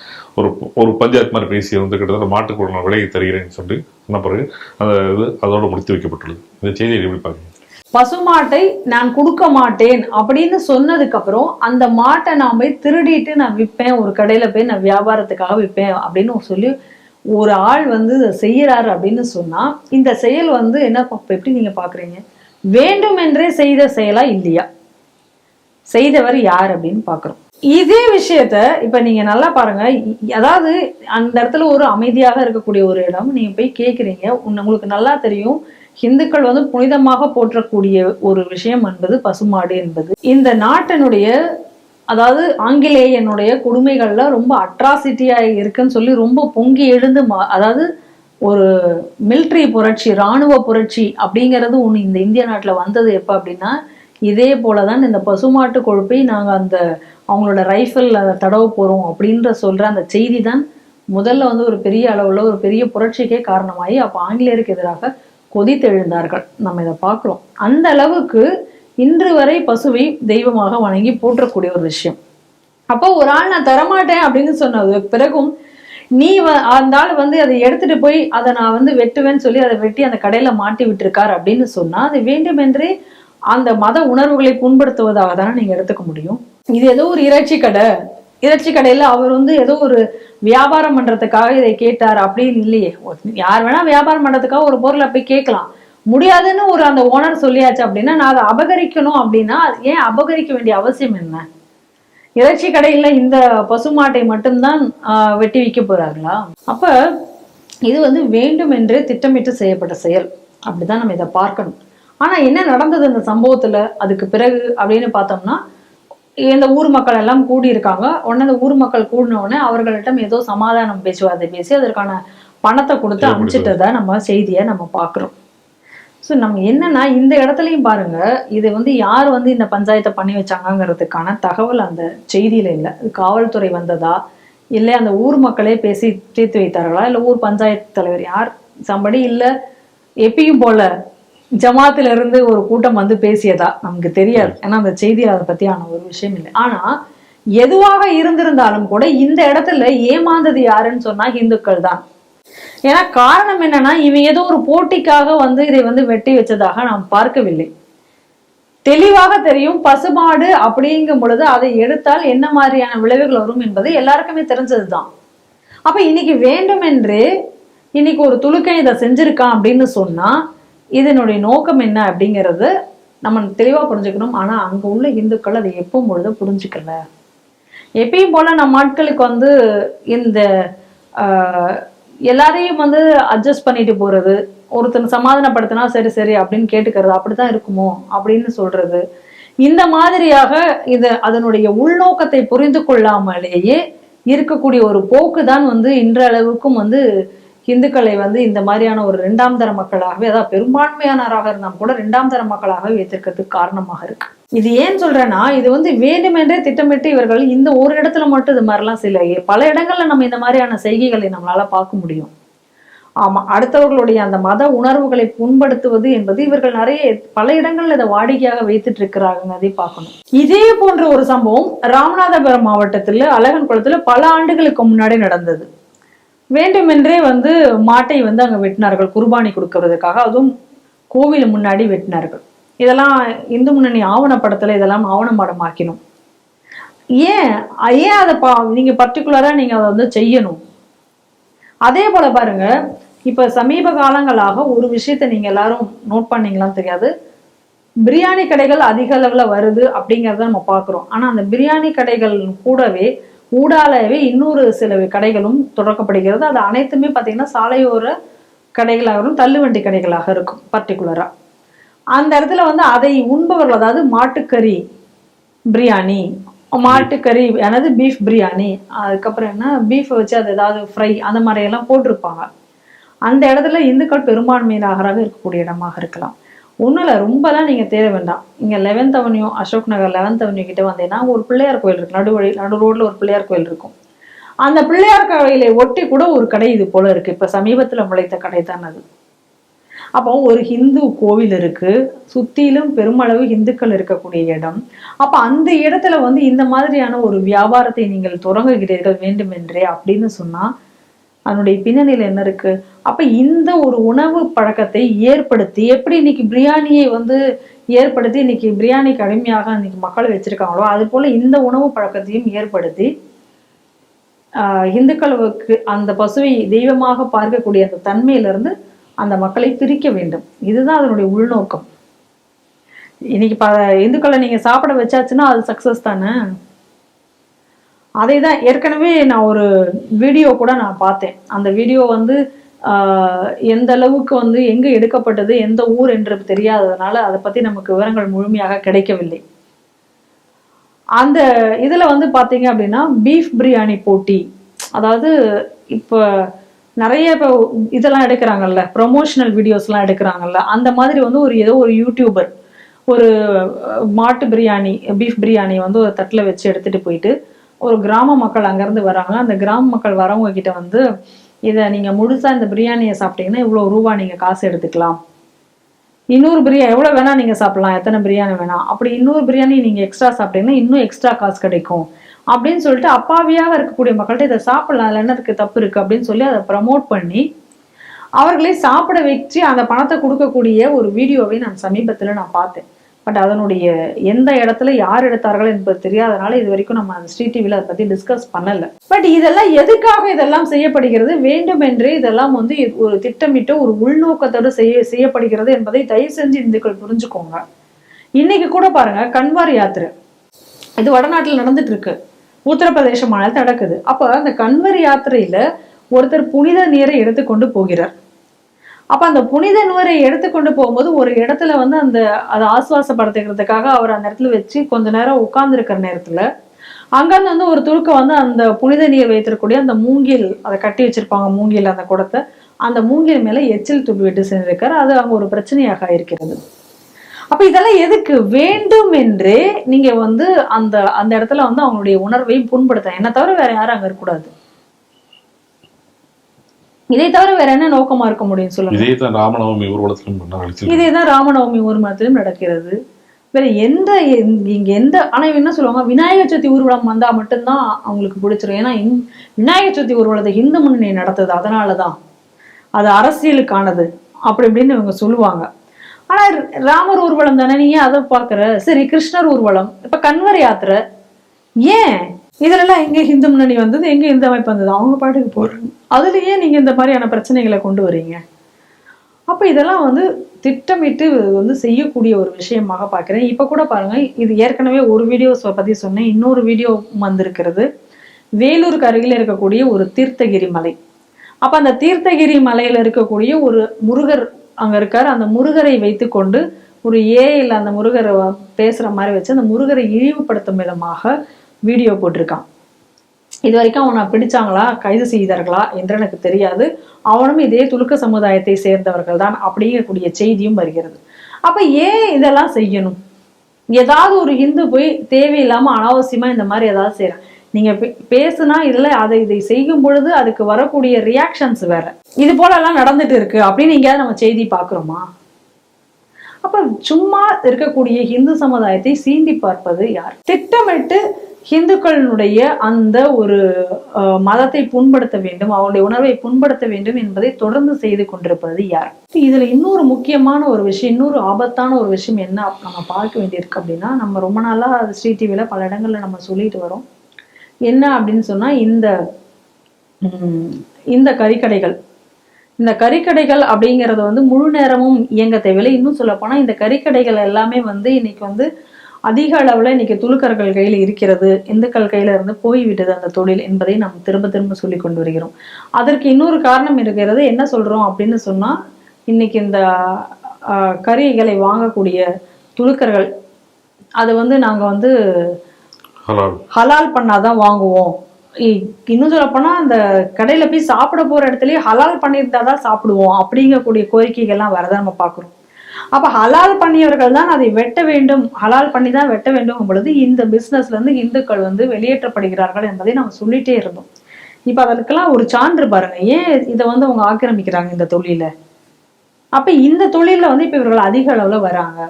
ஒரு பஞ்சாயத்து மாதிரி பேசி வந்து கிட்டத்தட்ட மாட்டுக்கு நான் விலையை தருகிறேன்னு சொல்லி சொன்ன பிறகு அந்த இது அதோடு முடித்து வைக்கப்பட்டுள்ளது. இந்த செய்தியை எப்படி பார்க்குறீங்க? பசுமாட்டை நான் கொடுக்க மாட்டேன் அப்படின்னு சொன்னதுக்கு அப்புறம் அந்த மாட்டை நான் போய் திருடிட்டு நான் விற்பேன், ஒரு கடையில போய் நான் வியாபாரத்துக்காக விற்பேன் அப்படின்னு சொல்லி ஒரு ஆள் வந்து செய்யறாரு அப்படின்னு சொன்னா, இந்த செயல் வந்து என்ன எப்படி நீங்க பாக்குறீங்க? வேண்டுமென்றே செய்த செயலா இல்லையா? செய்தவர் யார் அப்படின்னு பாக்குறோம். இதே விஷயத்த இப்ப நீங்க நல்லா பாருங்க. அதாவது அந்த இடத்துல ஒரு அமைதியாக இருக்கக்கூடிய ஒரு இடம், நீங்க போய் கேக்குறீங்க. உங்களுக்கு நல்லா தெரியும், இந்துக்கள் வந்து புனிதமாக போற்றக்கூடிய ஒரு விஷயம் என்பது பசுமாடு என்பது. இந்த நாட்டினுடைய, அதாவது ஆங்கிலேயனுடைய கொடுமைகள்ல ரொம்ப அட்ராசிட்டியா இருக்குன்னு சொல்லி ரொம்ப பொங்கி எழுந்து அதாவது ஒரு மிலிட்ரி புரட்சி, இராணுவ புரட்சி அப்படிங்கிறது ஒண்ணு இந்த இந்திய நாட்டுல வந்தது எப்ப அப்படின்னா, இதே போலதான் இந்த பசுமாட்டு கொழுப்பை நாங்க அந்த அவங்களோட ரைஃபிள் தடவ போறோம் அப்படின்ற சொல்ற அந்த செய்தி தான் முதல்ல வந்து ஒரு பெரிய அளவுல ஒரு பெரிய புரட்சிக்கே காரணமாகி அப்ப ஆங்கிலேயருக்கு எதிராக கொதித்தெழுந்தார்கள். நம்ம இதை பார்க்கிறோம். அந்த அளவுக்கு இன்று வரை பசுவை தெய்வமாக வணங்கி போற்றக்கூடிய ஒரு விஷயம். அப்போ ஒரு ஆள் நான் தரமாட்டேன் அப்படின்னு சொன்னது பிறகும் நீ அந்த ஆள் வந்து அதை எடுத்துட்டு போய் அதை நான் வந்து வெட்டுவேன்னு சொல்லி அதை வெட்டி அந்த கடையில மாட்டி விட்டுருக்காரு அப்படின்னு சொன்னா, அது வேண்டுமென்றே அந்த மத உணர்வுகளை புண்படுத்துவதாக தானே நீங்க எடுத்துக்க முடியும். இது ஏதோ ஒரு இறைச்சி கடையில அவர் வந்து ஏதோ ஒரு வியாபாரம் பண்றதுக்காக இதை கேட்டார் அப்படின்னு இல்லையே. யார் வேணா வியாபாரம் பண்றதுக்காக ஒரு பொருளை போய் கேட்கலாம். முடியாதுன்னு ஒரு அந்த ஓனர் சொல்லியாச்சு அப்படின்னா நான் அதை அபகரிக்கணும் அப்படின்னா ஏன் அபகரிக்க வேண்டிய அவசியம் என்ன? இறைச்சி கடையில இந்த பசுமாட்டை மட்டும்தான் வெட்டி விற்க போறாங்களா? அப்ப இது வந்து வேண்டுமென்றே திட்டமிட்டு செய்யப்பட்ட செயல், அப்படிதான் நம்ம இதை பார்க்கணும். ஆனா என்ன நடந்தது இந்த சம்பவத்துல அதுக்கு பிறகு அப்படின்னு பார்த்தோம்னா, இந்த ஊர் மக்கள் எல்லாம் கூடி இருக்காங்க. உடனே இந்த ஊர் மக்கள் கூடின உடனே அவர்களிடம் ஏதோ சமாதானம் பேச்சுவார்த்தை பேசி அதற்கான பணத்தை கொடுத்து அனுப்பிச்சிட்டதை நம்ம செய்தியை நம்ம பார்க்குறோம். ஸோ நம்ம என்னன்னா இந்த இடத்துலையும் பாருங்க, இது வந்து யார் வந்து இந்த பஞ்சாயத்தை பண்ணி வச்சாங்கிறதுக்கான தகவல் அந்த செய்தியில இல்லை. காவல்துறை வந்ததா, இல்லை அந்த ஊர் மக்களே பேசி தீர்த்து வைத்தார்களா, இல்லை ஊர் பஞ்சாயத்து தலைவர் யார் சம்படி, இல்லை எப்பயும் போல ஜமாத்துல இருந்து ஒரு கூட்டம் வந்து பேசியதா நமக்கு தெரியாது. ஏன்னா அந்த செய்தியில் அதை பத்தியான ஒரு விஷயம் இல்லை. ஆனா எதுவாக இருந்திருந்தாலும் கூட இந்த இடத்துல ஏமாந்தது யாருன்னு சொன்னா இந்துக்கள் தான். ஏன்னா காரணம் என்னன்னா, இவன் ஏதோ ஒரு போட்டிக்காக வந்து இதை வந்து வெட்டி வச்சதாக நாம் பார்க்கவில்லை. தெளிவாக தெரியும் பசுமாடு அப்படிங்கும் பொழுது அதை எடுத்தால் என்ன மாதிரியான விளைவுகள் வரும் என்பது எல்லாருக்குமே தெரிஞ்சதுதான். அப்ப இன்னைக்கு வேண்டுமென்று இன்னைக்கு ஒரு துலுக்கன் இதை செஞ்சிருக்கான் அப்படின்னு சொன்னா இதனுடைய நோக்கம் என்ன அப்படிங்கிறது நம்ம தெளிவா புரிஞ்சுக்கணும். ஆனா அங்க உள்ள இந்துக்கள் அதை எப்பவும் பொழுது புரிஞ்சுக்கல. எப்பயும் போல நம்ம ஆட்களுக்கு வந்து இந்த எல்லாரையும் வந்து அட்ஜஸ்ட் பண்ணிட்டு போறது, ஒருத்தன் சமாதானப்படுத்தினா சரி சரி அப்படின்னு கேட்டுக்கிறது, அப்படித்தான் இருக்குமோ அப்படின்னு சொல்றது, இந்த மாதிரியாக இது அதனுடைய உள்நோக்கத்தை புரிந்து கொள்ளாமலேயே இருக்கக்கூடிய ஒரு போக்கு தான் வந்து இன்றளவுக்கும் வந்து இந்துக்களை வந்து இந்த மாதிரியான ஒரு 2ஆம் தர மக்களாகவே, அதாவது பெரும்பான்மையானவராக இருந்தாலும் கூட 2ஆம் தர மக்களாகவே வைத்திருக்கிறதுக்கு காரணமாக இருக்கு. இது ஏன் சொல்றேன்னா, இது வந்து வேண்டுமென்றே திட்டமிட்டு இவர்கள் இந்த ஒரு இடத்துல மட்டும் இது மாதிரிலாம் சில பல இடங்கள்ல நம்ம இந்த மாதிரியான செய்கைகளை நம்மளால பார்க்க முடியும். ஆமா, அடுத்தவர்களுடைய அந்த மத உணர்வுகளை புண்படுத்துவது என்பது இவர்கள் நிறைய பல இடங்கள்ல இதை வாடிக்கையாக வைத்துட்டு இருக்கிறாங்க. அதை பார்க்கணும். இதே போன்ற ஒரு சம்பவம் ராமநாதபுரம் மாவட்டத்துல அழகன் குளத்துல பல ஆண்டுகளுக்கு முன்னாடி நடந்தது. வேண்டுமென்றே வந்து மாட்டை வந்து அங்க வெட்டினார்கள் குர்பானி கொடுக்கறதுக்காக, அதுவும் கோவில் முன்னாடி வெட்டினார்கள். இதெல்லாம் இந்து முன்னணி ஆவணப்படத்துல இதெல்லாம் ஆவணப்படமாக்கணும். ஏன் அதை நீங்க பர்டிகுலரா நீங்க அதை வந்து செய்யணும். அதே போல பாருங்க, இப்ப சமீப காலங்களாக ஒரு விஷயத்த நீங்க எல்லாரும் நோட் பண்ணீங்களான்னு தெரியாது, பிரியாணி கடைகள் அதிக அளவுல வருது அப்படிங்கிறத நம்ம பாக்குறோம். ஆனா அந்த பிரியாணி கடைகள் கூடவே ஊடாலவே இன்னொரு சில கடைகளும் தொடக்கப்படுகிறது. அது அனைத்துமே பார்த்தீங்கன்னா சாலையோர கடைகளாகவும் தள்ளுவண்டி கடைகளாக இருக்கும் பர்டிகுலரா. அந்த இடத்துல வந்து அதை உண்பவர்கள், அதாவது மாட்டுக்கறி பிரியாணி, மாட்டுக்கறி அதாவது பீஃப் பிரியாணி, அதுக்கப்புறம் என்ன பீஃப் வச்சு அது ஏதாவது ஃப்ரை அந்த மாதிரி எல்லாம் போட்டிருப்பாங்க. அந்த இடத்துல இந்துக்கள் பெரும்பான்மையினராக இருக்கக்கூடிய இடமாக இருக்கலாம். ஒன்றும் இல்லை, ரொம்பலாம் நீங்கள் தேட வேண்டாம். இங்கே 11th avenue, Ashok Nagar 11th avenue கிட்ட வந்தீங்கன்னா ஒரு பிள்ளையார் கோயில் இருக்கு, நடு ரோட்ல ஒரு பிள்ளையார் கோயில் இருக்கும். அந்த பிள்ளையார் கோயிலை ஒட்டி கூட ஒரு கடை இது போல இருக்கு. இப்ப சமீபத்துல முளைத்த கடை தான் அது. அப்போ ஒரு ஹிந்து கோவில் இருக்கு, சுத்திலும் பெருமளவு இந்துக்கள் இருக்கக்கூடிய இடம். அப்ப அந்த இடத்துல வந்து இந்த மாதிரியான ஒரு வியாபாரத்தை நீங்கள் தொடங்குகிறீர்கள் வேண்டுமென்றே அப்படின்னு சொன்னா அதனுடைய பின்னணியில என்ன இருக்கு? அப்ப இந்த ஒரு உணவு பழக்கத்தை ஏற்படுத்தி, எப்படி இன்னைக்கு பிரியாணியை வந்து ஏற்படுத்தி இன்னைக்கு பிரியாணிக்கு அடிமையாக இன்னைக்கு மக்கள் வச்சிருக்காங்களோ அது போல இந்த உணவு பழக்கத்தையும் ஏற்படுத்தி இந்துக்களுக்கு அந்த பசுவை தெய்வமாக பார்க்கக்கூடிய அந்த தன்மையிலிருந்து அந்த மக்களை பிரிக்க வேண்டும். இதுதான் அதனுடைய உள்நோக்கம். இன்னைக்கு இந்துக்களை நீங்க சாப்பிட வச்சாச்சுன்னா அது சக்சஸ் தானே. அதை தான் ஏற்கனவே நான் ஒரு வீடியோ கூட நான் பார்த்தேன். அந்த வீடியோ வந்து எந்த அளவுக்கு வந்து எங்க எடுக்கப்பட்டது, எந்த ஊர் என்று தெரியாததுனால அதை பத்தி நமக்கு விவரங்கள் முழுமையாக கிடைக்கவில்லை. அந்த இதுல வந்து பாத்தீங்க அப்படின்னா பீஃப் பிரியாணி போட்டி, அதாவது இப்ப நிறைய இதெல்லாம் எடுக்கிறாங்கல்ல, ப்ரொமோஷனல் வீடியோஸ் எல்லாம் எடுக்கிறாங்கல்ல, அந்த மாதிரி வந்து ஏதோ ஒரு யூடியூபர் ஒரு மாட்டு பிரியாணி பீஃப் பிரியாணி வந்து ஒரு தட்டுல வச்சு எடுத்துட்டு போயிட்டு ஒரு கிராம மக்கள் அங்கிருந்து வராங்க. அந்த கிராம மக்கள் வரவங்க கிட்ட வந்து இதை நீங்க முழுசா இந்த பிரியாணியை சாப்பிட்டீங்கன்னா இவ்வளவு ரூபா நீங்க காசு எடுத்துக்கலாம், இன்னொரு பிரியாணி எவ்வளவு வேணா நீங்க சாப்பிடலாம், எத்தனை பிரியாணி வேணாம், அப்படி இன்னொரு பிரியாணி நீங்க எக்ஸ்ட்ரா சாப்பிட்டீங்கன்னா இன்னும் எக்ஸ்ட்ரா காசு கிடைக்கும் அப்படின்னு சொல்லிட்டு அப்பாவியாக இருக்கக்கூடிய மக்கள்கிட்ட இதை சாப்பிடலாம், அதுல என்னதுக்கு தப்பு இருக்கு அப்படின்னு சொல்லி அதை ப்ரமோட் பண்ணி அவர்களை சாப்பிட வச்சு அந்த பணத்தை கொடுக்கக்கூடிய ஒரு வீடியோவை நான் சமீபத்துல நான் பார்த்தேன். பட் அதனுடைய எந்த இடத்துல யார் எடுத்தார்கள் என்பது தெரியாதனால இது வரைக்கும் நம்ம அந்த ஸ்ரீ டிவில அதை பத்தி டிஸ்கஸ் பண்ணல. பட் இதெல்லாம் எதுக்காக இதெல்லாம் செய்யப்படுகிறது? வேண்டுமென்றே இதெல்லாம் வந்து ஒரு திட்டமிட்ட ஒரு உள்நோக்கத்தோடு செய்யப்படுகிறது என்பதை தயவு செஞ்சு இந்துக்கள் புரிஞ்சுக்கோங்க. இன்னைக்கு கூட பாருங்க, கன்வார் யாத்திரை இது வடநாட்டில் நடந்துட்டு இருக்கு, உத்தரப்பிரதேச மாநிலத்தில் நடக்குது. அப்ப அந்த கன்வர் யாத்திரையில ஒருத்தர் புனித நீரை எடுத்துக்கொண்டு போகிறார். அப்ப அந்த புனித நீரை எடுத்துக்கொண்டு போகும்போது ஒரு இடத்துல வந்து அதை ஆசுவாசப்படுத்துக்கிறதுக்காக அவர் அந்த இடத்துல வச்சு கொஞ்ச நேரம் உட்கார்ந்து இருக்கிற நேரத்துல அங்கிருந்து வந்து ஒரு துருக்க வந்து அந்த புனித நீர் வைத்திருக்கக்கூடிய அந்த மூங்கில், அதை கட்டி வச்சிருப்பாங்க மூங்கில் அந்த குடத்தை, அந்த மூங்கில் மேல எச்சில் துப்பி விட்டு சென்றிருக்காரு. அது அங்க ஒரு பிரச்சனையாக இருக்கிறது. அப்ப இதெல்லாம் எதுக்கு? வேண்டும் என்றே நீங்க வந்து அந்த அந்த இடத்துல வந்து அவங்களுடைய உணர்வை புண்படுத்த, என்ன தவிர வேற யாரும் அங்க இருக்கக்கூடாது. இதை தவிர வேற என்ன நோக்கமா இருக்க முடியும் சொல்லுங்க? இதேதான் ராமநவமி ஊர்வலத்திலும் இதேதான் ராமநவமி ஊர்வலத்திலும் நடக்கிறது. வேற இங்க எந்த ஆனா என்ன சொல்லுவாங்க, விநாயகர் சதுர்த்தி ஊர்வலம் வந்தா மட்டும்தான் அவங்களுக்கு பிடிச்சிரும். ஏன்னா விநாயகர் சதுர்த்தி ஊர்வலத்தை இந்து முன்னணி நடத்துது, அதனாலதான் அது அரசியலுக்கானது அப்படி இப்படின்னு இவங்க சொல்லுவாங்க. ஆனா ராமர் ஊர்வலம் தானே, நீ அதை பாக்குற. சரி, கிருஷ்ணர் ஊர்வலம், இப்ப கன்வர் யாத்திரை, ஏன் இதுலலாம் எங்க இந்து முன்னணி வந்தது, எங்க இந்து அமைப்பு வந்தது? அவங்க பாட்டுக்கு போறீங்க, அதுலயே நீங்க இந்த மாதிரியான பிரச்சனைகளை கொண்டு வரீங்க. அப்ப இதெல்லாம் வந்து திட்டமிட்டு வந்து செய்யக்கூடிய ஒரு விஷயமாக பாக்குறேன். இப்ப கூட பாருங்க, இது ஏற்கனவே ஒரு வீடியோ பத்தி சொன்னேன், இன்னொரு வீடியோ வந்திருக்கிறது. வேலூருக்கு அருகில இருக்கக்கூடிய ஒரு தீர்த்தகிரி மலை. அப்ப அந்த தீர்த்தகிரி மலையில இருக்கக்கூடிய ஒரு முருகர் அங்க இருக்காரு. அந்த முருகரை வைத்து கொண்டு ஒரு ஏஐல அந்த முருகரை பேசுற மாதிரி வச்சு அந்த முருகரை இழிவுபடுத்தும் விதமாக வீடியோ போட்டிருக்கான். இது வரைக்கும் அவனை பிடிச்சாங்களா, கைது செய்தார்களா என்று எனக்கு தெரியாது. அவனும் இதே துலுக்க சமுதாயத்தை சேர்ந்தவர்கள் தான் அப்படிங்கக்கூடிய செய்தியும் வருகிறது. அப்ப ஏன் இதெல்லாம் செய்யணும்? ஏதாவது ஒரு இந்து போய் தேவையில்லாம அனாவசியமா இந்த மாதிரி ஏதாவது செய்யறான். நீங்க பேசுனா இதுல இதை செய்யும் பொழுது அதுக்கு வரக்கூடிய ரியாக்ஷன்ஸ் வேற. இது போல எல்லாம் நடந்துட்டு இருக்கு அப்படின்னு எங்கேயாவது நம்ம செய்தி பாக்குறோமா? அப்ப சும்மா இருக்கக்கூடிய இந்து சமுதாயத்தை சீண்டி பார்ப்பது யார்? திட்டமிட்டு இந்துக்களுடைய அந்த ஒரு மதத்தை புண்படுத்த வேண்டும், அவருடைய உணர்வை புண்படுத்த வேண்டும் என்பதை தொடர்ந்து செய்து கொண்டிருப்பது யார்? இதுல இன்னொரு முக்கியமான ஒரு விஷயம், இன்னொரு ஆபத்தான ஒரு விஷயம் என்ன நம்ம பார்க்க வேண்டியிருக்கு அப்படின்னா, நம்ம ரொம்ப நாளா ஸ்ரீ டிவில பல இடங்கள்ல நம்ம சொல்லிட்டு வரோம். என்ன அப்படின்னு சொன்னா, இந்த கறிக்கடைகள், இந்த கறிக்கடைகள் அப்படிங்கறது வந்து முழு நேரமும் இயங்க தேவையில்லை. இன்னும் சொல்ல போனா இந்த கறிக்கடைகள் எல்லாமே வந்து இன்னைக்கு வந்து அதிக அளவுல இன்னைக்கு துலுக்கர்கள் கையில இருக்கிறது, இந்துக்கள் கையில இருந்து போய்விட்டது அந்த தொழில் என்பதை நாம் திரும்ப திரும்ப சொல்லி கொண்டு வருகிறோம். அதற்கு இன்னொரு காரணம் இருக்கிறது. என்ன சொல்றோம் அப்படின்னு சொன்னா, இன்னைக்கு இந்த கறிகளை வாங்கக்கூடிய துலுக்கர்கள் அது வந்து நாங்கள் வந்து ஹலால் பண்ணாதான் வாங்குவோம். இன்னும் சொல்ல போனா அந்த கடையில போய் சாப்பிட போற இடத்துலயே ஹலால் பண்ணியிருந்தாதான் சாப்பிடுவோம் அப்படிங்கக்கூடிய கோரிக்கைகள்லாம் வரதை நம்ம பார்க்குறோம். அப்ப ஹலால் பண்ணியவர்கள் தான் அதை வெட்ட வேண்டும், ஹலால் பண்ணி தான் வெட்ட வேண்டும் பொழுது இந்த பிசினஸ்ல இருந்து இந்துக்கள் வந்து வெளியேற்றப்படுகிறார்கள் என்பதை நம்ம சொல்லிட்டே இருந்தோம். இப்ப அதற்கெல்லாம் ஒரு சான்று பாருங்க, ஏன் இதை வந்து அவங்க ஆக்கிரமிக்கிறாங்க இந்த தொழில. அப்ப இந்த தொழில வந்து இப்ப இவர்கள் அதிக அளவுல வராங்க.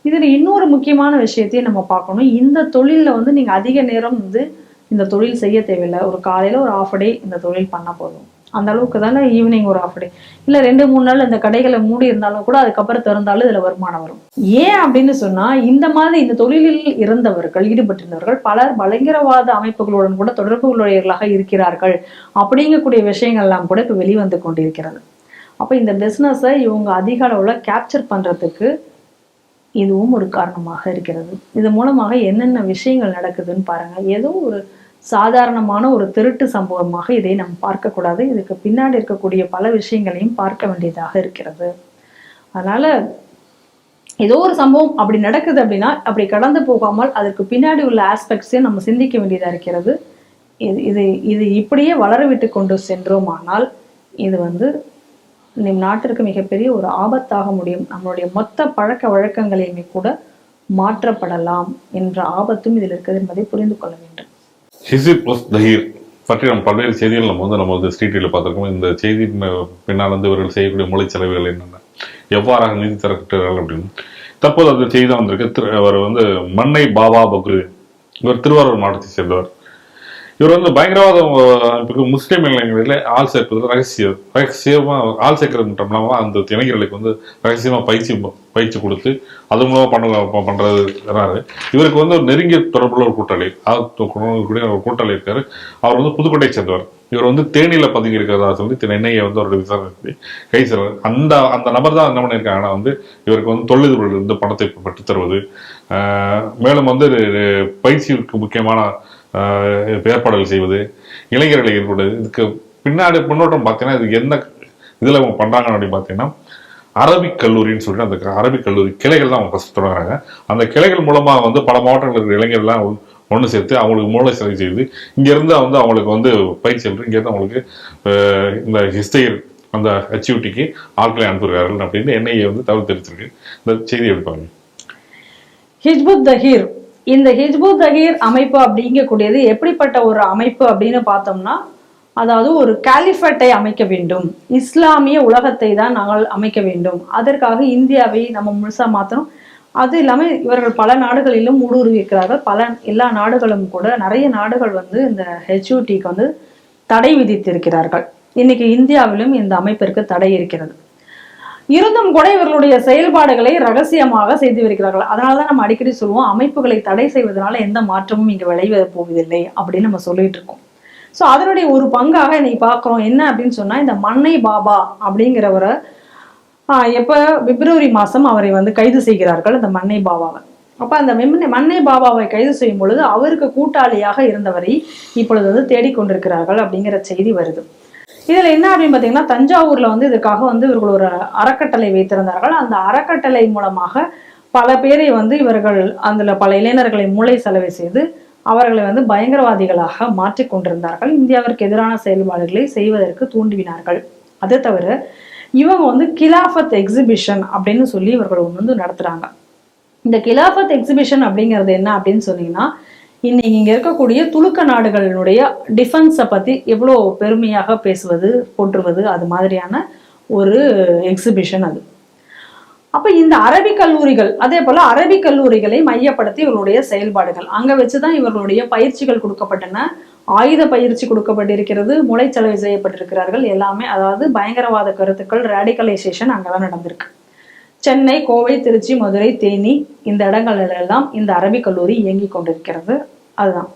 இதுல இன்னொரு முக்கியமான விஷயத்தையும் நம்ம பார்க்கணும். இந்த தொழில வந்து நீங்க அதிக நேரம் வந்து இந்த தொழில் செய்ய தேவையில்லை. ஒரு காலையில ஒரு ½ டே இந்த தொழில் பண்ண போதும். அந்த அளவுக்கு தானே ஈவினிங் ஒரு ½ டே இல்ல 2-3 நாள் இந்த கடைகளை மூடி இருந்தாலும் கூட அதுக்கப்புறம் திறந்தாலும் இதுல வருமானம் வரும். ஏன் அப்படின்னு சொன்னா இந்த மாதிரி இந்த தொழிலில் இருந்தவர்கள் ஈடுபட்டிருந்தவர்கள் பலர் பயங்கரவாத அமைப்புகளுடன் கூட தொடர்புடையவர்களாக இருக்கிறார்கள் அப்படிங்கக்கூடிய விஷயங்கள் எல்லாம் கூட இப்ப வெளிவந்து கொண்டிருக்கிறது. அப்ப இந்த பிசினஸை இவங்க அதிக அளவுல கேப்சர் பண்றதுக்கு இதுவும் ஒரு காரணமாக இருக்கிறது. இது மூலமாக என்னென்ன விஷயங்கள் நடக்குதுன்னு பாருங்க. ஏதோ ஒரு சாதாரணமான ஒரு திருட்டு சம்பவமாக இதை நம்ம பார்க்கக்கூடாது. இதுக்கு பின்னாடி இருக்கக்கூடிய பல விஷயங்களையும் பார்க்க வேண்டியதாக இருக்கிறது. அதனால ஏதோ ஒரு சம்பவம் அப்படி நடக்குது அப்படின்னா அப்படி கடந்து போகாமல் அதற்கு பின்னாடி உள்ள ஆஸ்பெக்ட்ஸையும் நம்ம சிந்திக்க வேண்டியதா இருக்கிறது. இது இது இப்படியே வளர விட்டு கொண்டு சென்றோமானால் இது வந்து நம் நாட்டிற்கு மிகப்பெரிய ஒரு ஆபத்தாக முடியும். நம்மளுடைய மொத்த பழக்க வழக்கங்களையுமே கூட மாற்றப்படலாம் என்ற ஆபத்தும் இதில் இருக்கிறது என்பதை புரிந்து கொள்ள வேண்டும். ஹிஸ்ப் உஸ் தஹீர் பற்றி நம்ம பல்வேறு செய்திகள் நம்ம வந்து ஸ்ட்ரீட்டில் பார்த்துருக்கோம். இந்த செய்தி பின்னால் வந்து இவர்கள் செய்யக்கூடிய மூளை செலவுகள் என்னென்ன, எவ்வாறாக நிதி திரட்டுகிறார்கள் அப்படின்னு. தற்போது அந்த செய்தி தான் வந்திருக்கு. அவர் வந்து மன்னை பாபா பக்ரு, இவர் திருவாரூர் மாவட்டத்தை சேர்ந்தவர். இவர் வந்து பயங்கரவாத அமைப்புக்கு முஸ்லீம் இளைஞர்களில் ஆள் சேர்ப்பதில் ரகசியமாக ஆள் சேர்க்கறது மட்டும் இல்லாமல் அந்த இளைஞர்களுக்கு வந்து ரகசியமாக பயிற்சி கொடுத்து அது மூலமாக பண்ணுறது. இவருக்கு வந்து ஒரு நெருங்கிய தொடர்புள்ள ஒரு கூட்டாளி ஒரு கூட்டாளி இருக்காரு. அவர் வந்து புதுக்கோட்டையை சேர்ந்தவர். இவர் வந்து தேனியில் பதுங்கி இருக்கிறதா சொல்லி என்ஐஏ வந்து அவருடைய விசாரணை கை செய்வார். அந்த நபர் தான் என்ன பண்ணியிருக்காங்க. ஆனால் வந்து இவருக்கு வந்து தொழிலதிபர்களிருந்து பணத்தை பெற்று தருவது, மேலும் வந்து பயிற்சிக்கு முக்கியமான ஏற்பாடுகள் செய்வது, இளைஞர்களை ஏற்படுவது. இதுக்கு பின்னாடி முன்னோட்டம் பார்த்தீங்கன்னா இது என்ன இதில் அவங்க பண்ணுறாங்கன்னு அப்படின்னு பார்த்தீங்கன்னா அரபிக் கல்லூரின்னு சொல்லிட்டு அந்த அரபிக் கல்லூரி கிளைகள் தான் அவங்க ஃபஸ்ட் தொடங்குறாங்க. அந்த கிளைகள் மூலமாக வந்து பல மாவட்டங்களில் இருக்கிற இளைஞர்கள்லாம் ஒன்று சேர்த்து அவங்களுக்கு மூளை செலவு செய்து இங்கேருந்து வந்து அவங்களுக்கு வந்து பயிற்சி இங்கேருந்து அவங்களுக்கு இந்த ஹிஸ்டரி அந்த HUTக்கு ஆட்களை அனுப்புகிறார்கள் அப்படின்னு என்ஐஏ வந்து தகவல் தெரிவிச்சிருக்கு. இந்த செய்தி எடுப்பாங்க. ஹிஜ்புத் தஹீர், இந்த ஹிஜ்புத் தஹீர் அமைப்பு அப்படிங்கக்கூடியது எப்படிப்பட்ட ஒரு அமைப்பு அப்படின்னு பார்த்தோம்னா, அதாவது ஒரு காலிஃபேட்டை அமைக்க வேண்டும், இஸ்லாமிய உலகத்தை தான் நாங்கள் அமைக்க வேண்டும், அதற்காக இந்தியாவை நம்ம முழுசா மாற்றணும். அது இல்லாமல் இவர்கள் பல நாடுகளிலும் ஊடுருவி இருக்கிறார்கள். எல்லா நாடுகளும் கூட நிறைய நாடுகள் வந்து இந்த HUTக்கு வந்து தடை விதித்திருக்கிறார்கள். இன்னைக்கு இந்தியாவிலும் இந்த அமைப்பிற்கு தடை இருக்கிறது. இருந்தும் கூட இவர்களுடைய செயல்பாடுகளை ரகசியமாக செய்து வருகிறார்கள். அதனாலதான் நம்ம அடிக்கடி சொல்லுவோம், அமைப்புகளை தடை செய்வதனால எந்த மாற்றமும் இங்க விளைவ போவதில்லை அப்படின்னு நம்ம சொல்லிட்டு இருக்கோம். ஸோ அதனுடைய ஒரு பங்காக இன்னைக்கு பார்க்குறோம். என்ன அப்படின்னு சொன்னா, இந்த மன்னை பாபா அப்படிங்கிறவரை எப்ப பிப்ரவரி மாசம் அவரை வந்து கைது செய்கிறார்கள், அந்த மன்னை பாபாவை. அப்ப அந்த மன்னை பாபாவை கைது செய்யும் பொழுது அவருக்கு கூட்டாளியாக இருந்தவரை இப்பொழுது வந்து தேடிக்கொண்டிருக்கிறார்கள் அப்படிங்கிற செய்தி வருது. இதுல என்ன அப்படின்னு பாத்தீங்கன்னா, தஞ்சாவூர்ல வந்து இதற்காக வந்து இவர்கள் ஒரு அறக்கட்டளை வைத்திருந்தார்கள். அந்த அறக்கட்டளை மூலமாக பல பேரை வந்து இவர்கள் அதுல பல இளைஞர்களை மூளை செலவை செய்து அவர்களை வந்து பயங்கரவாதிகளாக மாற்றிக் கொண்டிருந்தார்கள். இந்தியாவிற்கு எதிரான செயல்பாடுகளை செய்வதற்கு தூண்டினார்கள். அது தவிர இவங்க வந்து கிலாஃபத் எக்ஸிபிஷன் அப்படின்னு சொல்லி இவர்கள் வந்து நடத்துறாங்க. இந்த கிலாஃபத் எக்ஸிபிஷன் அப்படிங்கிறது என்ன அப்படின்னு சொன்னீங்கன்னா, இன்னைக்கு இங்க இருக்கக்கூடிய துலுக்க நாடுகளினுடைய டிஃபென்ஸை பத்தி எவ்வளோ பெருமையாக பேசுவது போற்றுவது அது மாதிரியான ஒரு எக்ஸிபிஷன் அது. அப்ப இந்த அரபிக் கல்லூரிகள், அதே போல அரபிக் கல்லூரிகளை மையப்படுத்தி இவர்களுடைய செயல்பாடுகள் அங்க வச்சுதான் இவர்களுடைய பயிற்சிகள் கொடுக்கப்பட்டன. ஆயுத பயிற்சி கொடுக்கப்பட்டிருக்கிறது, மூளைச்சலவை செய்யப்பட்டிருக்கிறார்கள் எல்லாமே. அதாவது பயங்கரவாத கருத்துக்கள், ரேடிகலைசேஷன் அங்கதான் நடந்திருக்கு. சென்னை, கோவை, திருச்சி, மதுரை, தேனி இந்த இடங்களெல்லாம் இந்த அரபிக் கல்லூரி இயங்கி கொண்டிருக்கிறது. அதுதான்.